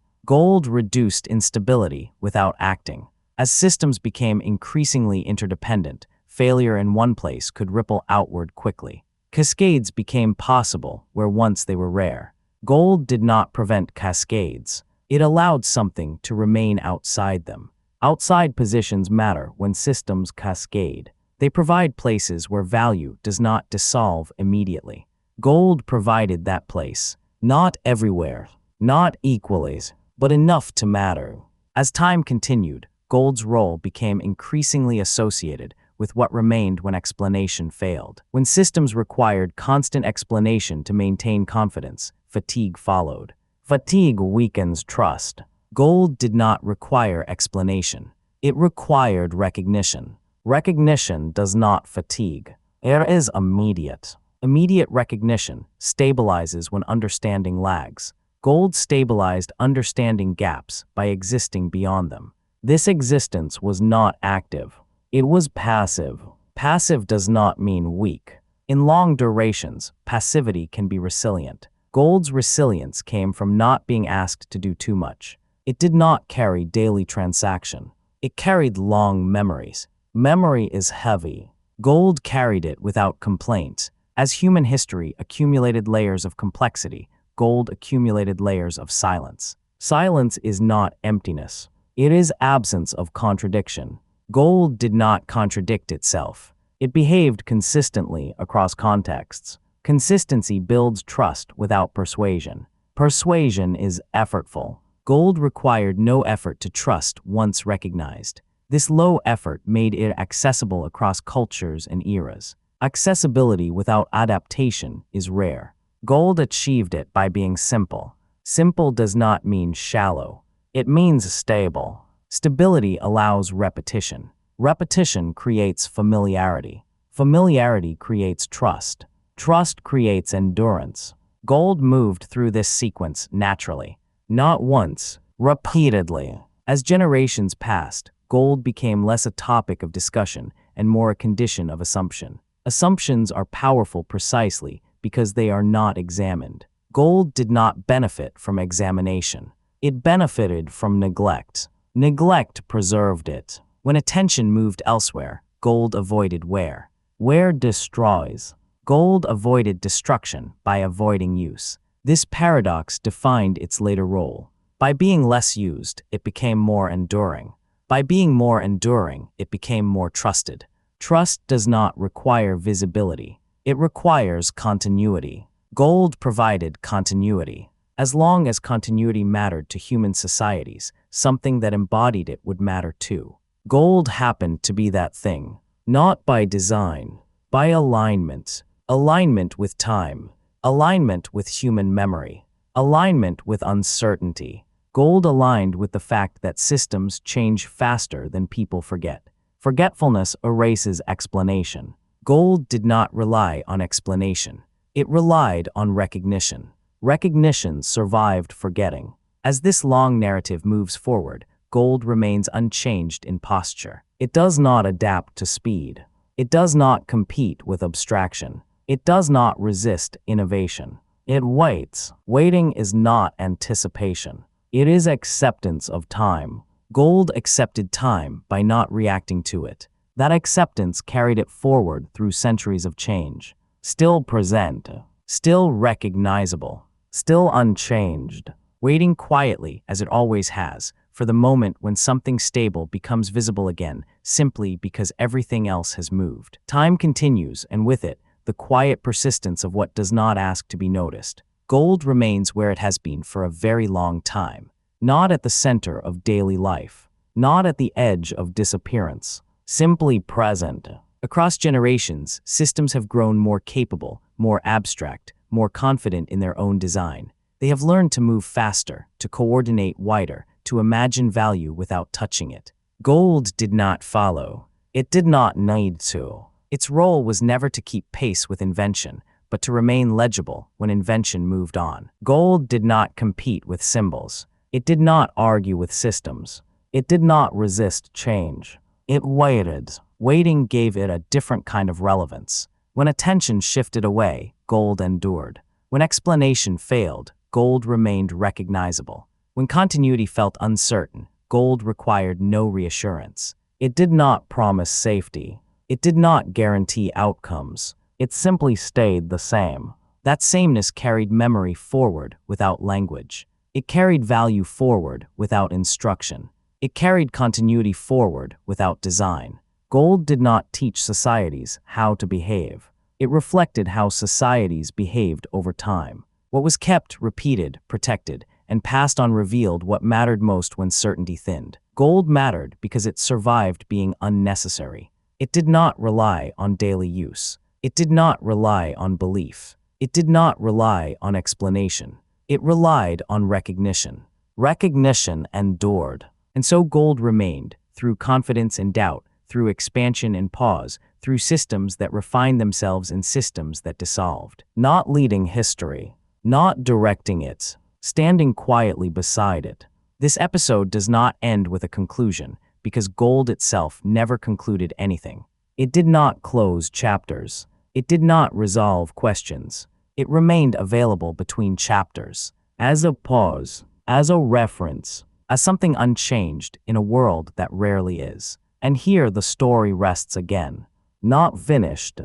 Gold reduced instability without acting. As systems became increasingly interdependent, failure in one place could ripple outward quickly. Cascades became possible where once they were rare. Gold did not prevent cascades. It allowed something to remain outside them. Outside positions matter when systems cascade. They provide places where value does not dissolve immediately. Gold provided that place. Not everywhere, not equally, but enough to matter. As time continued, gold's role became increasingly associated with what remained when explanation failed. When systems required constant explanation to maintain confidence, fatigue followed. Fatigue weakens trust. Gold did not require explanation. It required recognition. Recognition does not fatigue. It is immediate. Immediate recognition stabilizes when understanding lags. Gold stabilized understanding gaps by existing beyond them. This existence was not active. It was passive. Passive does not mean weak. In long durations, passivity can be resilient. Gold's resilience came from not being asked to do too much. It did not carry daily transaction. It carried long memories. Memory is heavy. Gold carried it without complaint. As human history accumulated layers of complexity, gold accumulated layers of silence. Silence is not emptiness. It is absence of contradiction. Gold did not contradict itself. It behaved consistently across contexts. Consistency builds trust without persuasion. Persuasion is effortful. Gold required no effort to trust once recognized. This low effort made it accessible across cultures and eras. Accessibility without adaptation is rare. Gold achieved it by being simple. Simple does not mean shallow. It means stable. Stability allows repetition. Repetition creates familiarity. Familiarity creates trust. Trust creates endurance. Gold moved through this sequence naturally. Not once, repeatedly. As generations passed, gold became less a topic of discussion and more a condition of assumption. Assumptions are powerful precisely because they are not examined. Gold did not benefit from examination. It benefited from neglect. Neglect preserved it. When attention moved elsewhere, gold avoided wear. Wear destroys. Gold avoided destruction by avoiding use. This paradox defined its later role. By being less used, it became more enduring. By being more enduring, it became more trusted. Trust does not require visibility. It requires continuity. Gold provided continuity. As long as continuity mattered to human societies, something that embodied it would matter too. Gold happened to be that thing. Not by design, by alignment. Alignment with time. Alignment with human memory. Alignment with uncertainty. Gold aligned with the fact that systems change faster than people forget. Forgetfulness erases explanation. Gold did not rely on explanation. It relied on recognition. Recognition survived forgetting. As this long narrative moves forward, gold remains unchanged in posture. It does not adapt to speed. It does not compete with abstraction. It does not resist innovation. It waits. Waiting is not anticipation. It is acceptance of time. Gold accepted time by not reacting to it. That acceptance carried it forward through centuries of change. Still present, still recognizable, still unchanged, waiting quietly as it always has, for the moment when something stable becomes visible again, simply because everything else has moved. Time continues, and with it, the quiet persistence of what does not ask to be noticed. Gold remains where it has been for a very long time, not at the center of daily life, not at the edge of disappearance, simply present. Across generations, systems have grown more capable, more abstract, more confident in their own design. They have learned to move faster, to coordinate wider, to imagine value without touching it. Gold did not follow. It did not need to. Its role was never to keep pace with invention, but to remain legible when invention moved on. Gold did not compete with symbols. It did not argue with systems. It did not resist change. It waited. Waiting gave it a different kind of relevance. When attention shifted away, gold endured. When explanation failed, gold remained recognizable. When continuity felt uncertain, gold required no reassurance. It did not promise safety. It did not guarantee outcomes. It simply stayed the same. That sameness carried memory forward without language. It carried value forward without instruction. It carried continuity forward without design. Gold did not teach societies how to behave. It reflected how societies behaved over time. What was kept, repeated, protected, and passed on revealed what mattered most when certainty thinned. Gold mattered because it survived being unnecessary. It did not rely on daily use. It did not rely on belief. It did not rely on explanation. It relied on recognition. Recognition endured. And so gold remained, through confidence and doubt, through expansion and pause, through systems that refined themselves in systems that dissolved. Not leading history, not directing it, standing quietly beside it. This episode does not end with a conclusion, because gold itself never concluded anything. It did not close chapters. It did not resolve questions. It remained available between chapters, as a pause, as a reference, as something unchanged in a world that rarely is. And here the story rests again, not finished,